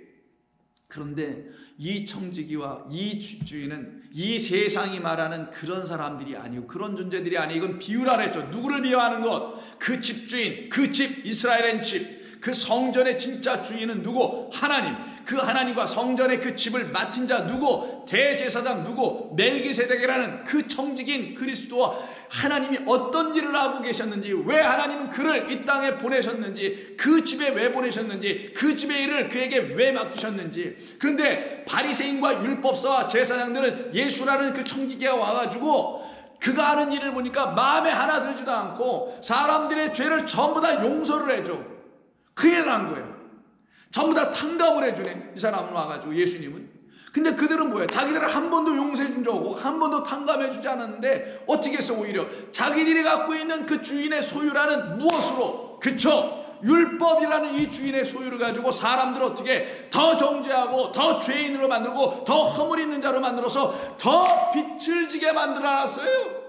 S1: 그런데 이 청지기와 이 주인은 이 세상이 말하는 그런 사람들이 아니고 그런 존재들이 아니고 이건 비유라 했죠. 누구를 비유하는 것? 그 집주인, 그 집, 이스라엘의 집. 그 성전의 진짜 주인은 누구? 하나님. 그 하나님과 성전의 그 집을 맡은 자 누구? 대제사장 누구? 멜기세덱이라는 그 청지기인 그리스도와 하나님이 어떤 일을 하고 계셨는지, 왜 하나님은 그를 이 땅에 보내셨는지, 그 집에 왜 보내셨는지, 그 집의 일을 그에게 왜 맡기셨는지. 그런데 바리새인과 율법사와 제사장들은 예수라는 그 청지기가 와가지고 그가 하는 일을 보니까 마음에 하나 들지도 않고 사람들의 죄를 전부 다 용서를 해줘. 큰일 난 거예요. 전부 다 탕감을 해주네, 이 사람은 와가지고, 예수님은. 근데 그들은 뭐야? 자기들을 한 번도 용서해 준 적 없고 한 번도 탕감해 주지 않았는데 어떻게 했어? 오히려 자기들이 갖고 있는 그 주인의 소유라는 무엇으로, 그쵸? 율법이라는 이 주인의 소유를 가지고 사람들을 어떻게 더 정죄하고 더 죄인으로 만들고 더 허물 있는 자로 만들어서 더 빛을 지게 만들어놨어요.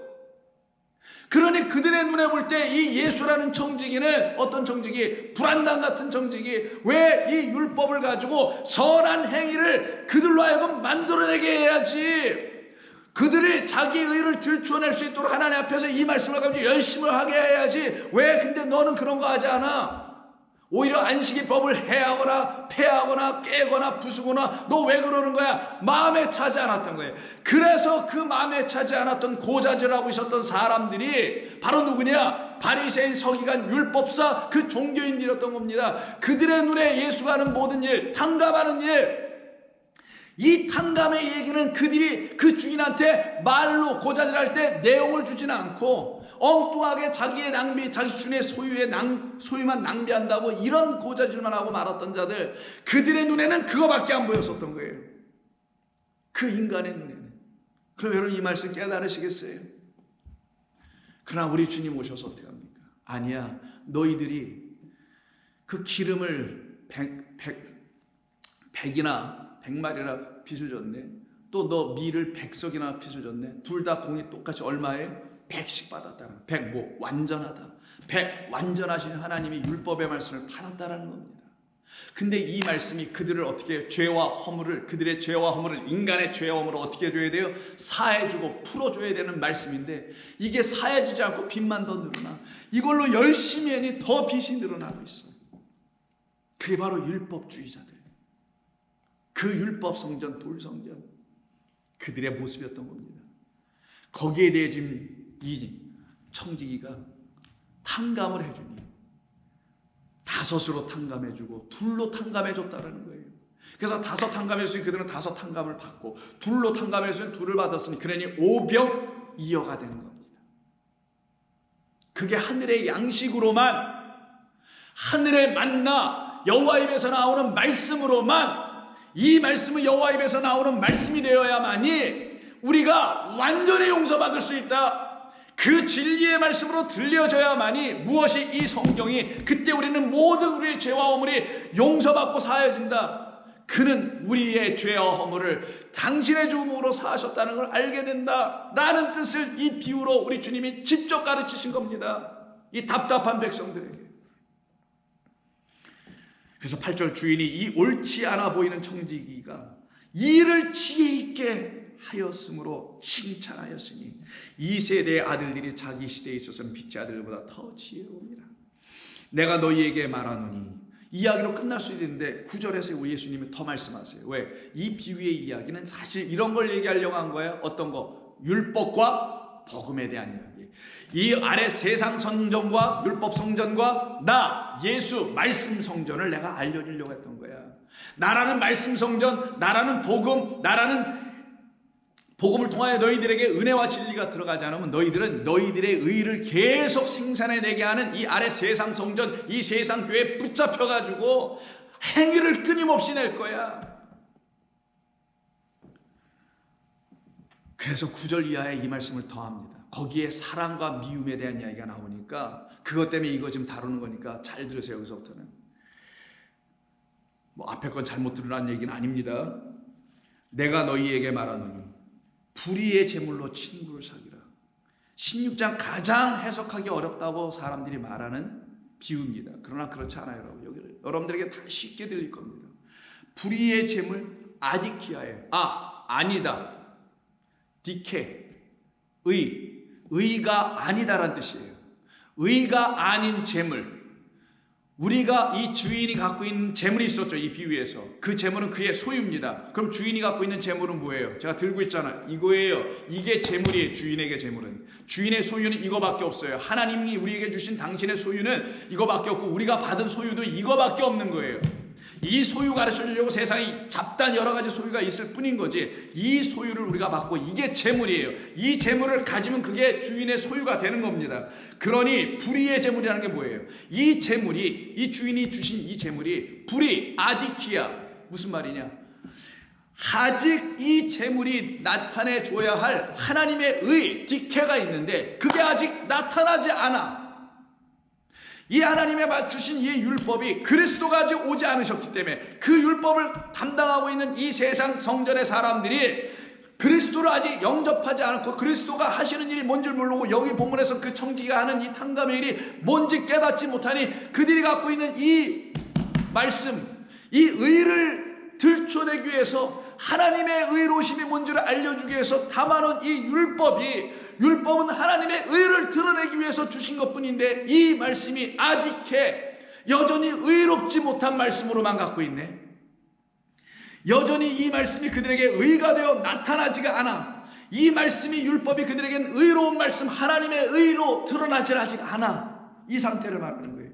S1: 그러니 그들의 눈에 볼 때 이 예수라는 청지기는 어떤 청지기? 불안당 같은 청지기. 왜 이 율법을 가지고 선한 행위를 그들로 하여금 만들어내게 해야지, 그들이 자기 의를 들추어낼 수 있도록 하나님 앞에서 이 말씀을 가지고 열심을 하게 해야지. 왜 근데 너는 그런 거 하지 않아? 오히려 안식일 법을 해하거나 폐하거나 깨거나 부수거나, 너 왜 그러는 거야? 마음에 차지 않았던 거예요. 그래서 그 마음에 차지 않았던 고자질하고 있었던 사람들이 바로 누구냐? 바리새인, 서기관, 율법사, 그 종교인들이었던 겁니다. 그들의 눈에 예수가 하는 모든 일, 탕감하는 일, 이 탕감의 얘기는 그들이 그 주인한테 말로 고자질할 때 내용을 주지는 않고 엉뚱하게 자기의 낭비, 자기 주인의 소유만 낭비한다고 이런 고자질만 하고 말았던 자들, 그들의 눈에는 그거밖에 안 보였었던 거예요. 그 인간의 눈에는. 그럼 여러분 이 말씀 깨달으시겠어요? 그러나 우리 주님 오셔서 어떻게 합니까? 아니야, 너희들이 그 기름을 100이나 100마리나 빚을 졌네, 또 너 밀을 100석이나 빚을 졌네. 둘 다 공이 똑같이 얼마에? 100씩 받았다는, 100 뭐 완전하다, 100 완전하신 하나님이 율법의 말씀을 받았다라는 겁니다. 근데 이 말씀이 그들을 어떻게, 죄와 허물을, 그들의 죄와 허물을, 인간의 죄와 허물을 어떻게 해줘야 돼요? 사해주고 풀어줘야 되는 말씀인데 이게 사해지지 않고 빚만 더 늘어나. 이걸로 열심히 하니 더 빚이 늘어나고 있어. 그게 바로 율법주의자들, 그 율법 성전, 돌 성전, 그들의 모습이었던 겁니다. 거기에 대해 지금 이 청지기가 탕감을 해주니 5으로 탕감해주고 2로 탕감해줬다는 거예요. 그래서 5 탕감했으니 그들은 5 탕감을 받고 2로 탕감했으니 2를 받았으니 그러니 5병 2여가 되는 겁니다. 그게 하늘의 양식으로만, 하늘의 만나, 여호와 입에서 나오는 말씀으로만, 이 말씀은 여호와 입에서 나오는 말씀이 되어야만이 우리가 완전히 용서받을 수 있다. 그 진리의 말씀으로 들려져야만이 무엇이 이 성경이, 그때 우리는 모든 우리의 죄와 허물이 용서받고 사해진다. 그는 우리의 죄와 허물을 당신의 죽음으로 사하셨다는 걸 알게 된다라는 뜻을 이 비유로 우리 주님이 직접 가르치신 겁니다. 이 답답한 백성들에게. 그래서 8절, 주인이 이 옳지 않아 보이는 청지기가 일을 지혜 있게 하였으므로 칭찬하였으니 이 세대의 아들들이 자기 시대에 있어서는 빛의 아들보다 더 지혜로우니라. 내가 너희에게 말하노니, 이야기로 끝날 수 있는데 9절에서 우리 예수님이 더 말씀하세요. 왜? 이 비유의 이야기는 사실 이런 걸 얘기하려고 한 거예요. 어떤 거? 율법과 복음에 대한 이야기. 이 아래 세상 성전과 율법 성전과 나 예수 말씀 성전을 내가 알려주려고 했던 거야. 나라는 말씀 성전, 나라는 복음, 나라는 복음을 통하여 너희들에게 은혜와 진리가 들어가지 않으면 너희들은 너희들의 의를 계속 생산해내게 하는 이 아래 세상 성전, 이 세상 교회에 붙잡혀가지고 행위를 끊임없이 낼 거야. 그래서 9절 이하에 이 말씀을 더합니다. 거기에 사랑과 미움에 대한 이야기가 나오니까 그것 때문에 이거 지금 다루는 거니까 잘 들으세요. 여기서부터는 뭐 앞에 건 잘못 들으라는 얘기는 아닙니다. 내가 너희에게 말하노니 불의의 제물로 친구를 사귀라. 16장 가장 해석하기 어렵다고 사람들이 말하는 비유입니다. 그러나 그렇지 않아요. 여러분들에게 다 쉽게 들릴 겁니다. 불의의 제물, 아디키아에 아니다, 디케, 의, 의가 아니다라는 뜻이에요. 의가 아닌 제물, 우리가 이 주인이 갖고 있는 재물이 있었죠. 이 비유에서 그 재물은 그의 소유입니다. 그럼 주인이 갖고 있는 재물은 뭐예요? 제가 들고 있잖아요. 이거예요. 이게 재물이에요. 주인에게 재물은. 주인의 소유는 이거밖에 없어요. 하나님이 우리에게 주신 당신의 소유는 이거밖에 없고 우리가 받은 소유도 이거밖에 없는 거예요. 이 소유 가르쳐주려고 세상에 잡다한 여러 가지 소유가 있을 뿐인 거지, 이 소유를 우리가 받고 이게 재물이에요. 이 재물을 가지면 그게 주인의 소유가 되는 겁니다. 그러니 불의의 재물이라는 게 뭐예요? 이 재물이, 이 주인이 주신 이 재물이 불의, 아디키아, 무슨 말이냐? 아직 이 재물이 나타내 줘야 할 하나님의 의, 디케가 있는데 그게 아직 나타나지 않아. 이 하나님의 주신 이 율법이 그리스도가 아직 오지 않으셨기 때문에 그 율법을 담당하고 있는 이 세상 성전의 사람들이 그리스도를 아직 영접하지 않고 그리스도가 하시는 일이 뭔지 모르고 여기 본문에서 그 청지기가 하는 이 탕감의 일이 뭔지 깨닫지 못하니 그들이 갖고 있는 이 말씀, 이 의를 들춰내기 위해서 하나님의 의로우심이 뭔지를 알려주기 위해서 담아놓은 이 율법은 하나님의 의를 드러내기 위해서 주신 것뿐인데 이 말씀이 아디케, 여전히 의롭지 못한 말씀으로만 갖고 있네. 여전히 이 말씀이 그들에게 의가 되어 나타나지가 않아. 이 말씀이, 율법이 그들에겐 의로운 말씀, 하나님의 의로 드러나지 아직 않아. 이 상태를 말하는 거예요.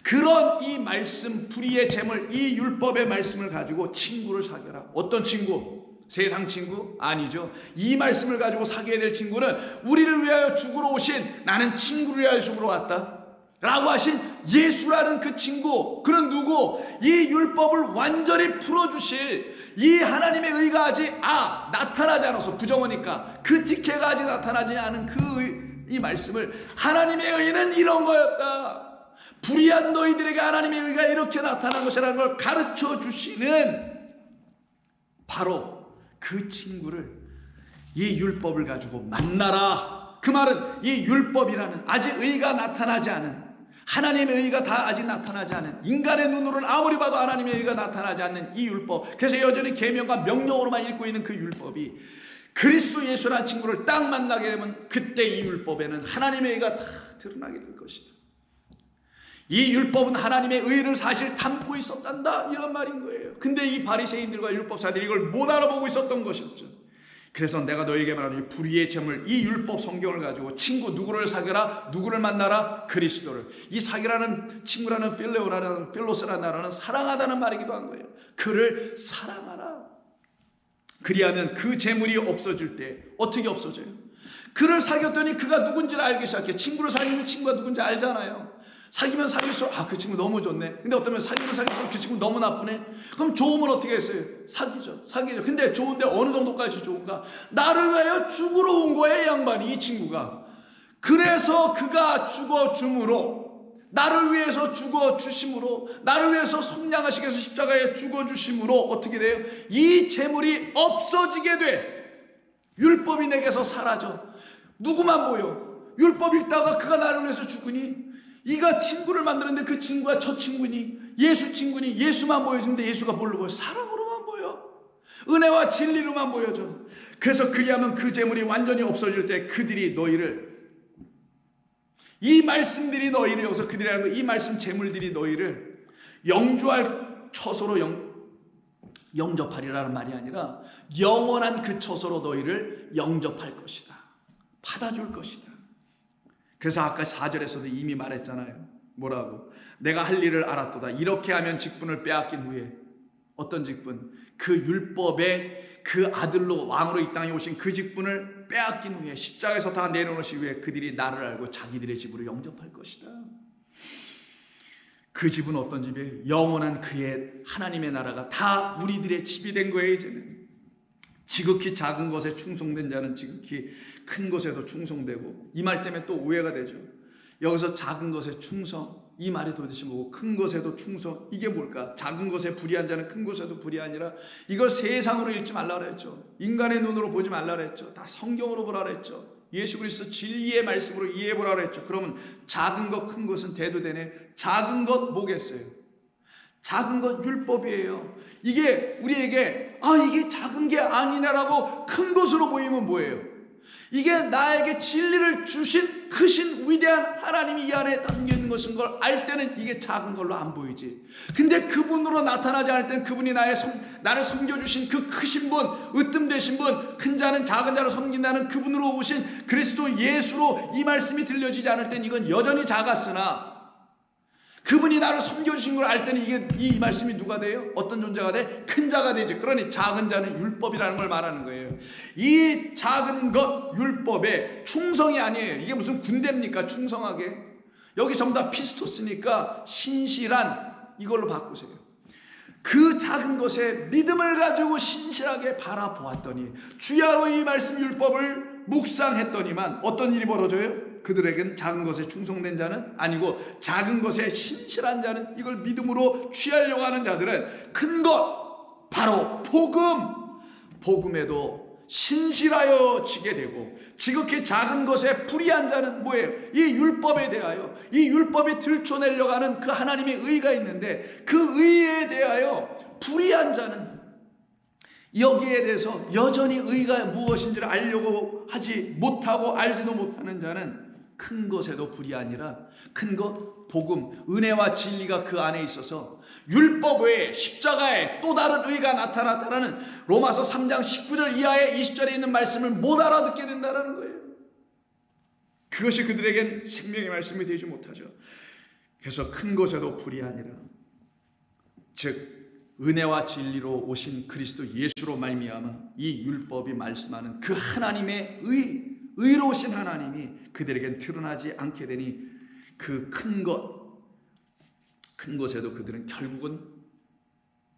S1: 그런 이 말씀, 불의의 재물, 이 율법의 말씀을 가지고 친구를 사귀어라. 어떤 친구? 세상 친구? 아니죠. 이 말씀을 가지고 사귀어야 될 친구는 우리를 위하여 죽으러 오신, 나는 친구를 위하여 죽으러 왔다 라고 하신 예수라는 그 친구. 그는 누구? 이 율법을 완전히 풀어주실 이 하나님의 의가 아직 나타나지 않아서, 부정어니까 그 디케가 아직 나타나지 않은 이 말씀을, 하나님의 의는 이런 거였다, 불의한 너희들에게 하나님의 의가 이렇게 나타난 것이라는 걸 가르쳐 주시는 바로 그 친구를, 이 율법을 가지고 만나라. 그 말은 이 율법이라는 아직 의가 나타나지 않은, 하나님의 의가 다 아직 나타나지 않은, 인간의 눈으로는 아무리 봐도 하나님의 의가 나타나지 않는 이 율법, 그래서 여전히 계명과 명령으로만 읽고 있는 그 율법이 그리스도 예수라는 친구를 딱 만나게 되면 그때 이 율법에는 하나님의 의가 다 드러나게 될 것이다. 이 율법은 하나님의 의를 사실 담고 있었단다, 이런 말인 거예요. 근데 이 바리새인들과 율법사들이 이걸 못 알아보고 있었던 것이었죠. 그래서 내가 너에게 말하는 이 불의의 재물, 이 율법 성경을 가지고 친구 누구를 사귀라, 누구를 만나라? 그리스도를. 이 사귀라는 친구라는 필레오라는, 필로스라는 나라는 사랑하다는 말이기도 한 거예요. 그를 사랑하라. 그리하면 그 재물이 없어질 때 어떻게 없어져요? 그를 사귀었더니 그가 누군지를 알기 시작해. 친구를 사귀면 친구가 누군지 알잖아요. 사귀면 사귈수록 그 친구 너무 좋네. 근데 어떤 면 사귀면 사귈수록 그 친구 너무 나쁘네. 그럼 좋으면 어떻게 했어요? 사귀죠. 근데 좋은데 어느 정도까지 좋은가? 나를 위하여 죽으러 온 거예요, 이 양반이, 이 친구가. 그래서 그가 죽어줌으로, 나를 위해서 죽어주심으로, 나를 위해서 속량하시기 위해서 십자가에 죽어주심으로 어떻게 돼요? 이 재물이 없어지게 돼. 율법이 내게서 사라져. 누구만 보여? 율법 읽다가 그가 나를 위해서 죽으니, 이가 친구를 만드는데 그 친구가 저 친구니, 예수 친구니, 예수만 보여주는데 예수가 뭘로 보여? 사랑으로만 보여. 은혜와 진리로만 보여져. 그래서 그리하면 그 재물이 완전히 없어질 때 그들이 너희를, 이 말씀들이 너희를, 여기서 그들이라는 거, 이 말씀 재물들이 너희를 영주할 처소로 영접하리라는 말이 아니라 영원한 그 처소로 너희를 영접할 것이다, 받아줄 것이다. 그래서 아까 4절에서도 이미 말했잖아요. 뭐라고? 내가 할 일을 알았도다. 이렇게 하면 직분을 빼앗긴 후에, 어떤 직분? 그 율법의 그 아들로 왕으로 이 땅에 오신 그 직분을 빼앗긴 후에, 십자가에서 다 내려놓으신 후에 그들이 나를 알고 자기들의 집으로 영접할 것이다. 그 집은 어떤 집이에요? 영원한 그의 하나님의 나라가 다 우리들의 집이 된 거예요. 이제는 지극히 작은 것에 충성된 자는 지극히 큰 것에도 충성되고, 이 말 때문에 또 오해가 되죠. 여기서 작은 것에 충성, 이 말이 도대체 뭐고, 큰 것에도 충성, 이게 뭘까? 작은 것에 불의한 자는 큰 것에도 불의하니라. 이걸 세상으로 읽지 말라 그랬죠. 인간의 눈으로 보지 말라 그랬죠. 다 성경으로 보라 그랬죠. 예수 그리스도 진리의 말씀으로 이해해 보라 그랬죠. 그러면 작은 것 큰 것은 돼도 되네. 작은 것 뭐겠어요? 작은 것 율법이에요. 이게 우리에게 이게 작은 게 아니냐라고 큰 것으로 보이면 뭐예요? 이게 나에게 진리를 주신 크신 위대한 하나님이 이 안에 담겨 있는 것인 걸 알 때는 이게 작은 걸로 안 보이지. 근데 그분으로 나타나지 않을 때는 그분이 나를 섬겨주신 그 크신 분, 으뜸되신 분, 큰 자는 작은 자를 섬긴다는 그분으로 오신 그리스도 예수로 이 말씀이 들려지지 않을 때는 이건 여전히 작았으나, 그분이 나를 섬겨주신 걸 알 때는 이게 이 말씀이 누가 돼요? 어떤 존재가 돼? 큰 자가 되지. 그러니 작은 자는 율법이라는 걸 말하는 거예요. 이 작은 것 율법에 충성이 아니에요. 이게 무슨 군대입니까? 충성하게. 여기 전부 다 피스토스니까 신실한 이걸로 바꾸세요. 그 작은 것에 믿음을 가지고 신실하게 바라보았더니, 주야로 이 말씀 율법을 묵상했더니만 어떤 일이 벌어져요? 그들에게는 작은 것에 충성된 자는 아니고 작은 것에 신실한 자는, 이걸 믿음으로 취하려고 하는 자들은 큰 것, 바로 복음에도 신실하여 지게 되고, 지극히 작은 것에 불의한 자는 뭐예요? 이 율법에 대하여, 이 율법에 들춰내려고 하는 그 하나님의 의가 있는데, 그 의에 대하여 불의한 자는, 여기에 대해서 여전히 의가 무엇인지를 알려고 하지 못하고 알지도 못하는 자는 큰 것에도 불의하니라. 큰 것, 복음, 은혜와 진리가 그 안에 있어서 율법 외에 십자가에 또 다른 의가 나타났다라는 로마서 3장 19절 이하의 20절에 있는 말씀을 못 알아듣게 된다는 거예요. 그것이 그들에겐 생명의 말씀이 되지 못하죠. 그래서 큰 것에도 불의하니라. 즉 은혜와 진리로 오신 그리스도 예수로 말미암아 이 율법이 말씀하는 그 하나님의 의로우신 하나님이 그들에겐 드러나지 않게 되니, 그 큰 것에도 그들은 결국은,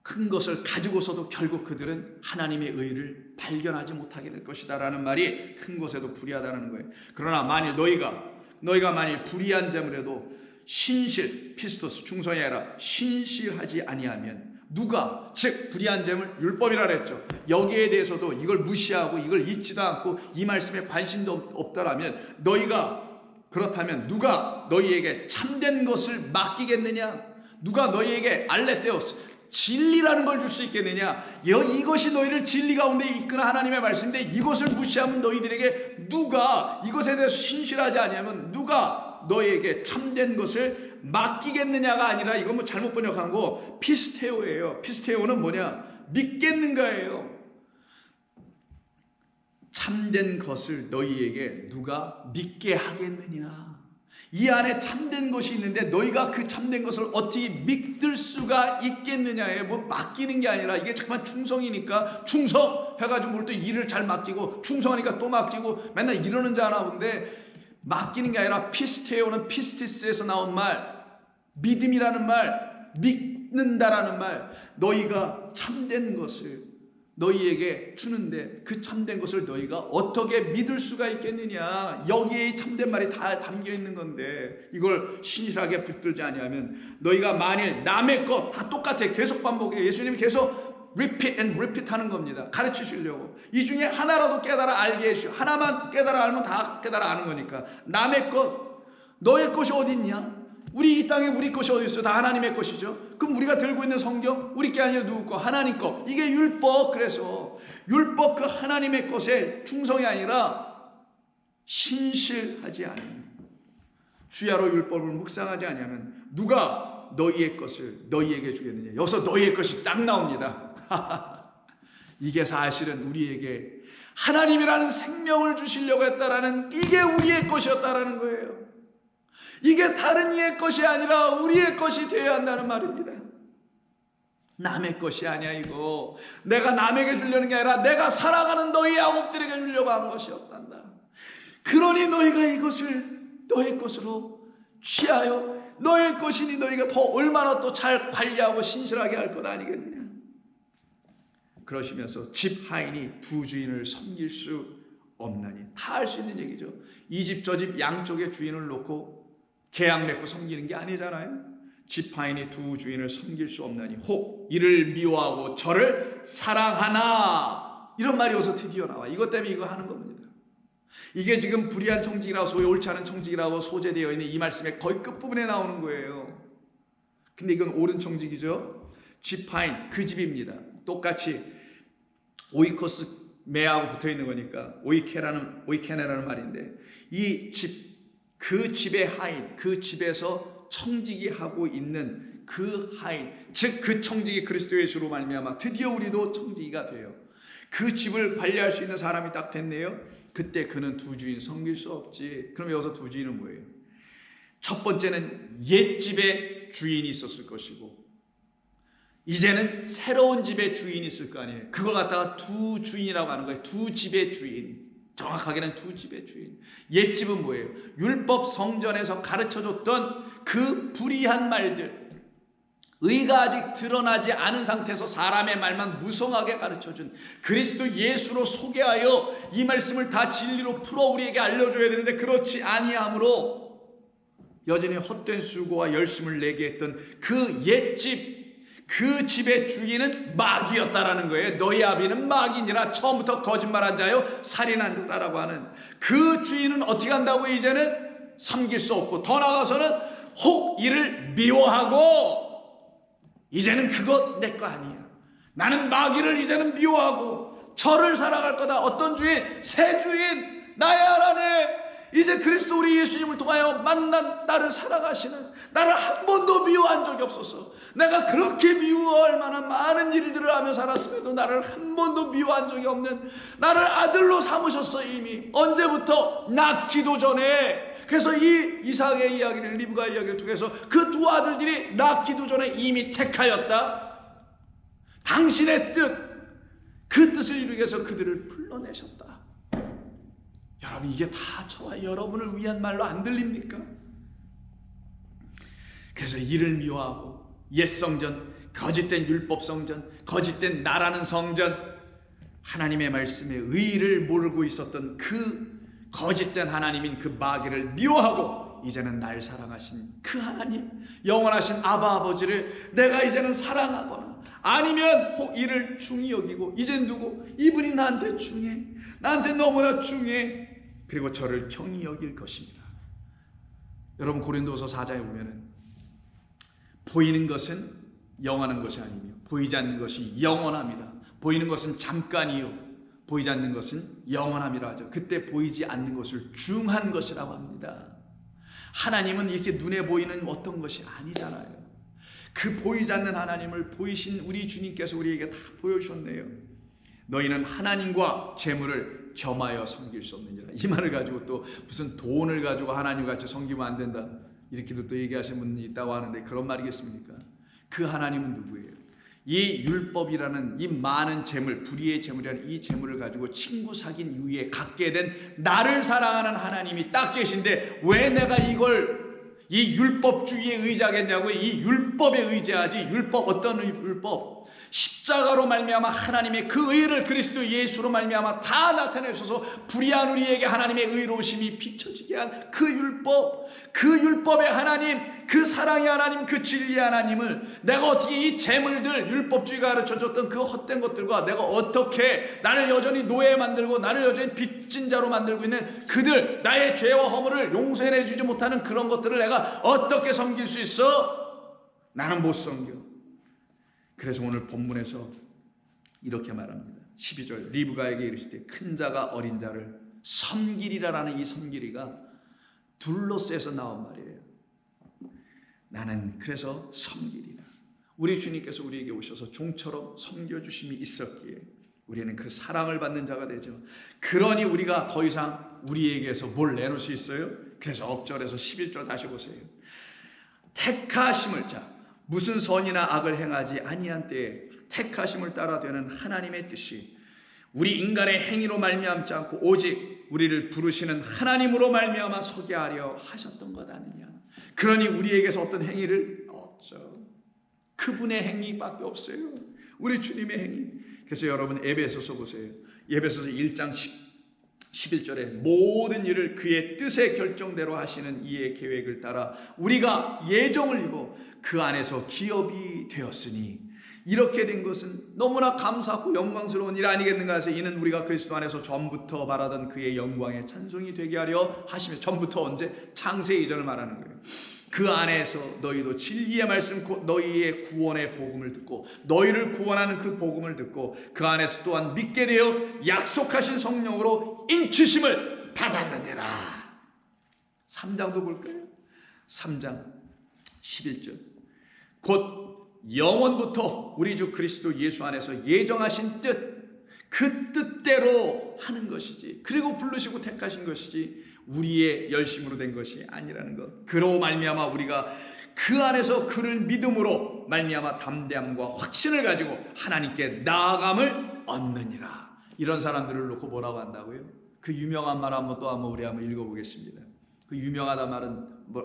S1: 큰 것을 가지고서도 결국 그들은 하나님의 의를 발견하지 못하게 될 것이다 라는 말이 큰 것에도 불의하다는 거예요. 그러나 만일 너희가 만일 불의한 자물에도 피스토스 충성이 아니라 신실하지 아니하면, 누가, 즉 불의한 재물, 율법이라 그랬죠. 여기에 대해서도 이걸 무시하고 이걸 잊지도 않고 이 말씀에 관심도 없다라면, 그렇다면 누가 너희에게 참된 것을 맡기겠느냐? 누가 너희에게 알레테오스, 진리라는 걸 줄 수 있겠느냐? 이것이 너희를 진리 가운데 이끄는 하나님의 말씀인데, 이것을 무시하면 너희들에게 누가, 이것에 대해서 신실하지 아니하면 누가 너희에게 참된 것을 맡기겠느냐가 아니라, 이건 뭐 잘못 번역한 거 피스테오예요. 피스테오는 뭐냐? 믿겠는가예요. 참된 것을 너희에게 누가 믿게 하겠느냐? 이 안에 참된 것이 있는데 너희가 그 참된 것을 어떻게 믿을 수가 있겠느냐에, 뭐 맡기는 게 아니라, 이게 잠깐 충성이니까 충성해가지고 뭘 또 일을 잘 맡기고, 충성하니까 또 맡기고, 맨날 이러는 줄 아나 본데, 맡기는 게 아니라 피스테오는 피스티스에서 나온 말, 믿음이라는 말, 믿는다라는 말, 너희가 참된 것을 너희에게 주는데 그 참된 것을 너희가 어떻게 믿을 수가 있겠느냐? 여기에 참된 말이 다 담겨 있는 건데, 이걸 신실하게 붙들지 아니하면 너희가 만일 남의 것 다 똑같아, 계속 반복해. 예수님이 계속 repeat and repeat 하는 겁니다. 가르치시려고. 이 중에 하나라도 깨달아 알게 해주시오. 하나만 깨달아 알면 다 깨달아 아는 거니까. 남의 것, 너의 것이 어디 있냐? 이 땅에 우리 것이 어디 있어요? 다 하나님의 것이죠. 그럼 우리가 들고 있는 성경, 우리 게 아니라 누구 거? 하나님 거. 이게 율법. 그래서 율법, 그 하나님의 것에 충성이 아니라 신실하지 않으면, 주야로 율법을 묵상하지 아니하면 누가 너희의 것을 너희에게 주겠느냐? 여기서 너희의 것이 딱 나옵니다. 이게 사실은 우리에게 하나님이라는 생명을 주시려고 했다라는, 이게 우리의 것이었다라는 거예요. 이게 다른 이의 것이 아니라 우리의 것이 되어야 한다는 말입니다. 남의 것이 아니야. 이거 내가 남에게 주려는 게 아니라 내가 살아가는 너희 아곱들에게 주려고 한 것이었단다. 그러니 너희가 이것을 너희 것으로 취하여 너의 것이니 너희가 더 얼마나 또 잘 관리하고 신실하게 할 것 아니겠느냐. 그러시면서 집 하인이 두 주인을 섬길 수 없나니, 다 할 수 있는 얘기죠. 이 집 저 집 양쪽에 주인을 놓고 계약 맺고 섬기는 게 아니잖아요. 집 하인이 두 주인을 섬길 수 없나니 혹 이를 미워하고 저를 사랑하나, 이런 말이 여기서 드디어 나와. 이것 때문에 이거 하는 겁니다. 이게 지금 불의한 청직이라고, 소위 옳지 않은 청직이라고 소재되어 있는 이 말씀의 거의 끝부분에 나오는 거예요. 근데 이건 옳은 청직이죠. 집 하인, 그 집입니다. 똑같이 오이코스 매하고 붙어 있는 거니까 오이케네라는 말인데, 그 집의 하인, 그 집에서 청지기 하고 있는 그 하인, 즉 그 청지기 그리스도 예수로 말미암아 드디어 우리도 청지기가 돼요. 그 집을 관리할 수 있는 사람이 딱 됐네요. 그때 그는 두 주인 섬길 수 없지. 그럼 여기서 두 주인은 뭐예요? 첫 번째는 옛 집의 주인이 있었을 것이고, 이제는 새로운 집의 주인이 있을 거 아니에요. 그걸 갖다가 두 주인이라고 하는 거예요. 두 집의 주인. 정확하게는 두 집의 주인. 옛 집은 뭐예요? 율법 성전에서 가르쳐줬던 그 불의한 말들, 의가 아직 드러나지 않은 상태에서 사람의 말만 무성하게 가르쳐준 그리스도 예수로 소개하여 이 말씀을 다 진리로 풀어 우리에게 알려줘야 되는데, 그렇지 아니함으로 여전히 헛된 수고와 열심을 내게 했던 그 옛집, 그 집의 주인은 마귀였다라는 거예요. 너희 아비는 마귀니라, 처음부터 거짓말한 자요 살인한 자라고 하는 그 주인은 어떻게 한다고? 이제는 섬길 수 없고, 더 나아가서는 혹 이를 미워하고, 이제는 그것 내 거 아니야. 나는 마귀를 이제는 미워하고 저를 사랑할 거다. 어떤 주인? 새 주인, 나의 하나님. 이제 그리스도 우리 예수님을 통하여 만난 나를 사랑하시는, 나를 한 번도 미워한 적이 없었어. 내가 그렇게 미워할 만한 많은 일들을 하며 살았음에도 나를 한 번도 미워한 적이 없는, 나를 아들로 삼으셨어. 이미 언제부터? 낳기도 전에. 그래서 이 이삭의 이야기를, 리브가의 이야기를 통해서 그 두 아들들이 낳기도 전에 이미 택하였다. 당신의 뜻, 그 뜻을 이루기 위해서 그들을 불러내셨다. 여러분, 이게 다 저와 여러분을 위한 말로 안 들립니까? 그래서 이를 미워하고, 옛 성전, 거짓된 율법 성전, 거짓된 나라는 성전, 하나님의 말씀에 의의를 모르고 있었던 그 거짓된 하나님인 그 마귀를 미워하고, 이제는 날 사랑하신 그 하나님, 영원하신 아바 아버지를 내가 이제는 사랑하거나, 아니면 혹 이를 중히 여기고, 이젠 누구? 이분이 나한테 중해, 나한테 너무나 중해, 그리고 저를 경히 여길 것입니다. 여러분, 고린도서 4장에 보면은 보이는 것은 영원한 것이 아니며 보이지 않는 것이 영원함이라. 보이는 것은 잠깐이요, 보이지 않는 것은 영원함이라 하죠. 그때 보이지 않는 것을 중한 것이라고 합니다. 하나님은 이렇게 눈에 보이는 어떤 것이 아니잖아요. 그 보이지 않는 하나님을 보이신 우리 주님께서 우리에게 다 보여주셨네요. 너희는 하나님과 재물을 겸하여 섬길 수 없느니라. 이 말을 가지고 또 무슨 돈을 가지고 하나님 같이 섬기면 안 된다, 이렇게도 또 얘기하시는 분이 있다고 하는데, 그런 말이겠습니까? 그 하나님은 누구예요? 이 율법이라는 이 많은 재물, 불의의 재물이라는 이 재물을 가지고 친구 사귄 이후에 갖게 된 나를 사랑하는 하나님이 딱 계신데, 왜 내가 이걸 이 율법주의에 의지하겠냐고. 이 율법에 의지하지. 율법, 어떤 율법? 십자가로 말미암아 하나님의 그 의를 그리스도 예수로 말미암아 다 나타내셔서 불의한 우리에게 하나님의 의로우심이 비춰지게 한 그 율법, 그 율법의 하나님, 그 사랑의 하나님, 그 진리의 하나님을 내가 어떻게 이 재물들, 율법주의가 가르쳐줬던 그 헛된 것들과 내가 어떻게 나를 여전히 노예 만들고 나를 여전히 빚진 자로 만들고 있는 그들, 나의 죄와 허물을 용서해주지 못하는 그런 것들을 내가 어떻게 섬길 수 있어? 나는 못 섬겨. 그래서 오늘 본문에서 이렇게 말합니다. 12절, 리브가에게 이르시되 큰 자가 어린 자를 섬기리라라는 이 섬기리가 둘러싸여서 나온 말이에요. 나는 그래서 섬기리라. 우리 주님께서 우리에게 오셔서 종처럼 섬겨주심이 있었기에 우리는 그 사랑을 받는 자가 되죠. 그러니 우리가 더 이상 우리에게서 뭘 내놓을 수 있어요? 그래서 억절에서 11절 다시 보세요. 택하심을, 자, 무슨 선이나 악을 행하지 아니한 때에 택하심을 따라 되는 하나님의 뜻이 우리 인간의 행위로 말미암지 않고 오직 우리를 부르시는 하나님으로 말미암아 서게 하려 하셨던 것 아니냐. 그러니 우리에게서 어떤 행위를 없죠. 그분의 행위밖에 없어요. 우리 주님의 행위. 그래서 여러분 에베소서 보세요. 에베소서 1장 11절에 모든 일을 그의 뜻의 결정대로 하시는 이의 계획을 따라 우리가 예정을 입어 그 안에서 기업이 되었으니 이렇게 된 것은 너무나 감사하고 영광스러운 일 아니겠는가 해서 이는 우리가 그리스도 안에서 전부터 바라던 그의 영광의 찬송이 되게 하려 하시며, 전부터 언제? 창세 이전을 말하는 거예요. 그 안에서 너희도 진리의 말씀 곧 너희의 구원의 복음을 듣고 너희를 구원하는 그 복음을 듣고 그 안에서 또한 믿게 되어 약속하신 성령으로 인치심을 받았느니라. 3장도 볼까요? 3장 11절 곧 영원부터 우리 주 그리스도 예수 안에서 예정하신 뜻 그 뜻대로 하는 것이지 그리고 부르시고 택하신 것이지 우리의 열심으로 된 것이 아니라는 것. 그로 말미암아 우리가 그 안에서 그를 믿음으로 말미암아 담대함과 확신을 가지고 하나님께 나아감을 얻느니라. 이런 사람들을 놓고 뭐라고 한다고요? 그 유명한 말 한번 우리 한번 읽어보겠습니다. 그 유명하다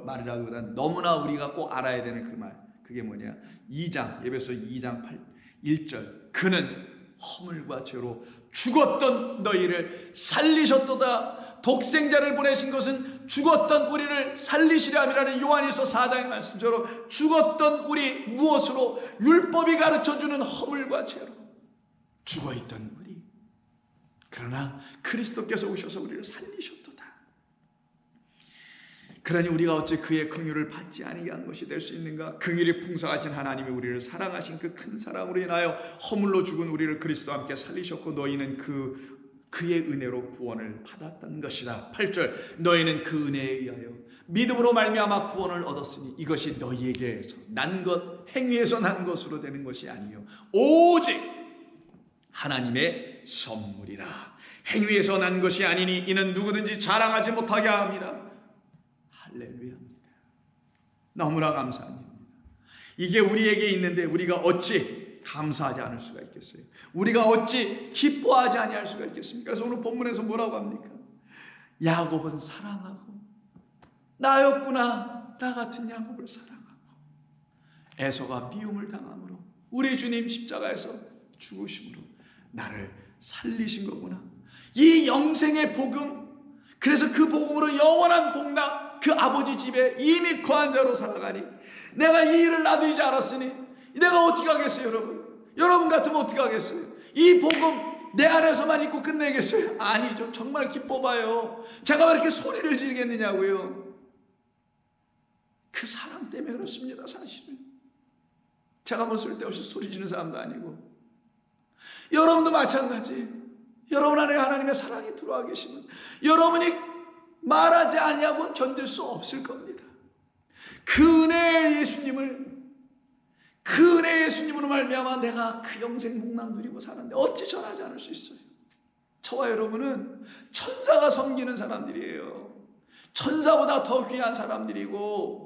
S1: 말이라기보다는 너무나 우리가 꼭 알아야 되는 그 말. 그게 뭐냐? 2장 에베소 2장 1절 그는 허물과 죄로 죽었던 너희를 살리셨도다. 독생자를 보내신 것은 죽었던 우리를 살리시려 함이라는 요한일서 4장의 말씀처럼 죽었던 우리 무엇으로? 율법이 가르쳐주는 허물과 죄로 죽어있던 우리. 그러나 그리스도께서 오셔서 우리를 살리셨도다. 그러니 우리가 어찌 그의 긍휼을 받지 아니한 것이 될 수 있는가? 긍휼이 풍성하신 하나님이 우리를 사랑하신 그 큰 사랑으로 인하여 허물로 죽은 우리를 그리스도와 함께 살리셨고 너희는 그의 은혜로 구원을 받았던 것이다. 8절 너희는 그 은혜에 의하여 믿음으로 말미암아 구원을 얻었으니 이것이 너희에게서 난 것 행위에서 난 것으로 되는 것이 아니요 오직 하나님의 선물이라. 행위에서 난 것이 아니니 이는 누구든지 자랑하지 못하게 함이라. 할렐루야입니다. 너무나 감사한 일입니다. 이게 우리에게 있는데 우리가 어찌 감사하지 않을 수가 있겠어요? 우리가 어찌 기뻐하지 아니할 수가 있겠습니까? 그래서 오늘 본문에서 뭐라고 합니까? 야곱은 사랑하고 나였구나. 나 같은 야곱을 사랑하고 에서가 미움을 당함으로 우리 주님 십자가에서 죽으심으로 나를 살리신 거구나. 이 영생의 복음, 그래서 그 복음으로 영원한 복락, 그 아버지 집에 이미 거한 자로 살아가니 내가 이 일을 놔두지 않았으니 내가 어떻게 하겠어요? 여러분 같으면 어떻게 하겠어요? 이 복음 내 안에서만 있고 끝내겠어요? 아니죠. 정말 기뻐봐요. 제가 왜 이렇게 소리를 지르겠느냐고요. 그 사랑 때문에 그렇습니다. 사실은 제가 뭐 쓸데없이 소리 지르는 사람도 아니고 여러분도 마찬가지예요. 여러분 안에 하나님의 사랑이 들어와 계시면 여러분이 말하지 아니하고 견딜 수 없을 겁니다. 그 은혜의 예수님으로 말미암아 내가 그 영생 복락 누리고 사는데 어찌 전하지 않을 수 있어요? 저와 여러분은 천사가 섬기는 사람들이에요. 천사보다 더 귀한 사람들이고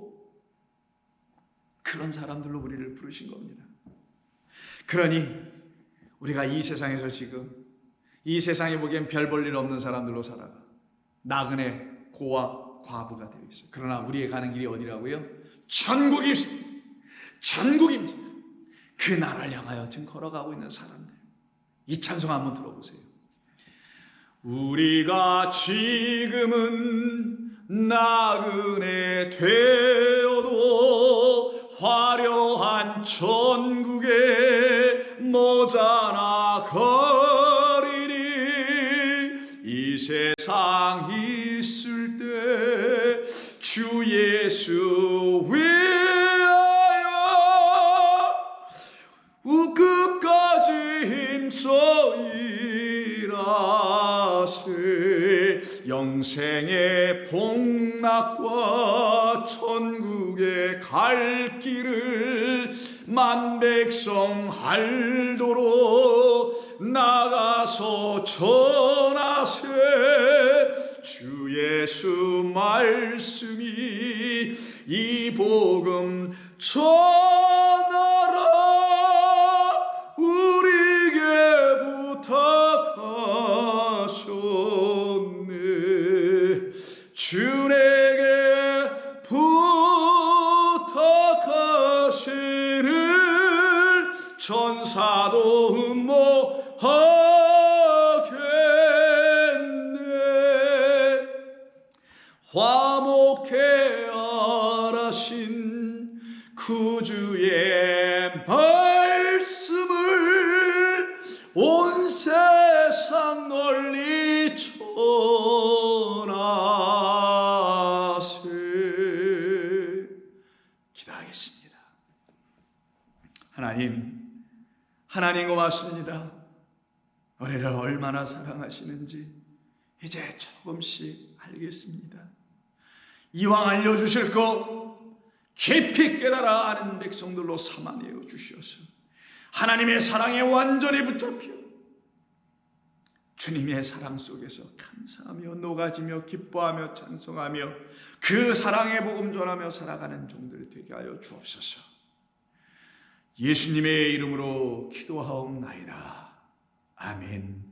S1: 그런 사람들로 우리를 부르신 겁니다. 그러니 우리가 이 세상에서 지금 이 세상에 보기엔 별 볼 일 없는 사람들로 살아가 나그네 고아 과부가 되어 있어요. 그러나 우리의 가는 길이 어디라고요? 천국입니다. 천국입니다. 그 나라를 향하여 지금 걸어가고 있는 사람들. 이 찬송 한번 들어보세요. 우리가 지금은 나그네 되어도 화려한 천국에 머자나 거리니 이 세상 있을 때 주 예수 위하여 끝까지 힘써 일하세. 영생의 복락과 천국에 갈 길을 만백성 알도록 나가서 전하세. 주 예수 말씀이 이 복음 전하라 우리에게 부탁하셨네. 주에게 부탁하시는 천사도 흠모하겠네. 화목해 하신 구주의 말씀을 온 세상 널리 전하세. 하나님 고맙습니다. 우리를 얼마나 사랑하시는지 이제 조금씩 알겠습니다. 이왕 알려주실 것 깊이 깨달아 아는 백성들로 삼아내어 주셔서 하나님의 사랑에 완전히 붙잡혀 주님의 사랑 속에서 감사하며 녹아지며 기뻐하며 찬송하며 그 사랑의 복음 전하며 살아가는 종들 되게 하여 주옵소서. 예수님의 이름으로 기도하옵나이다. 아멘.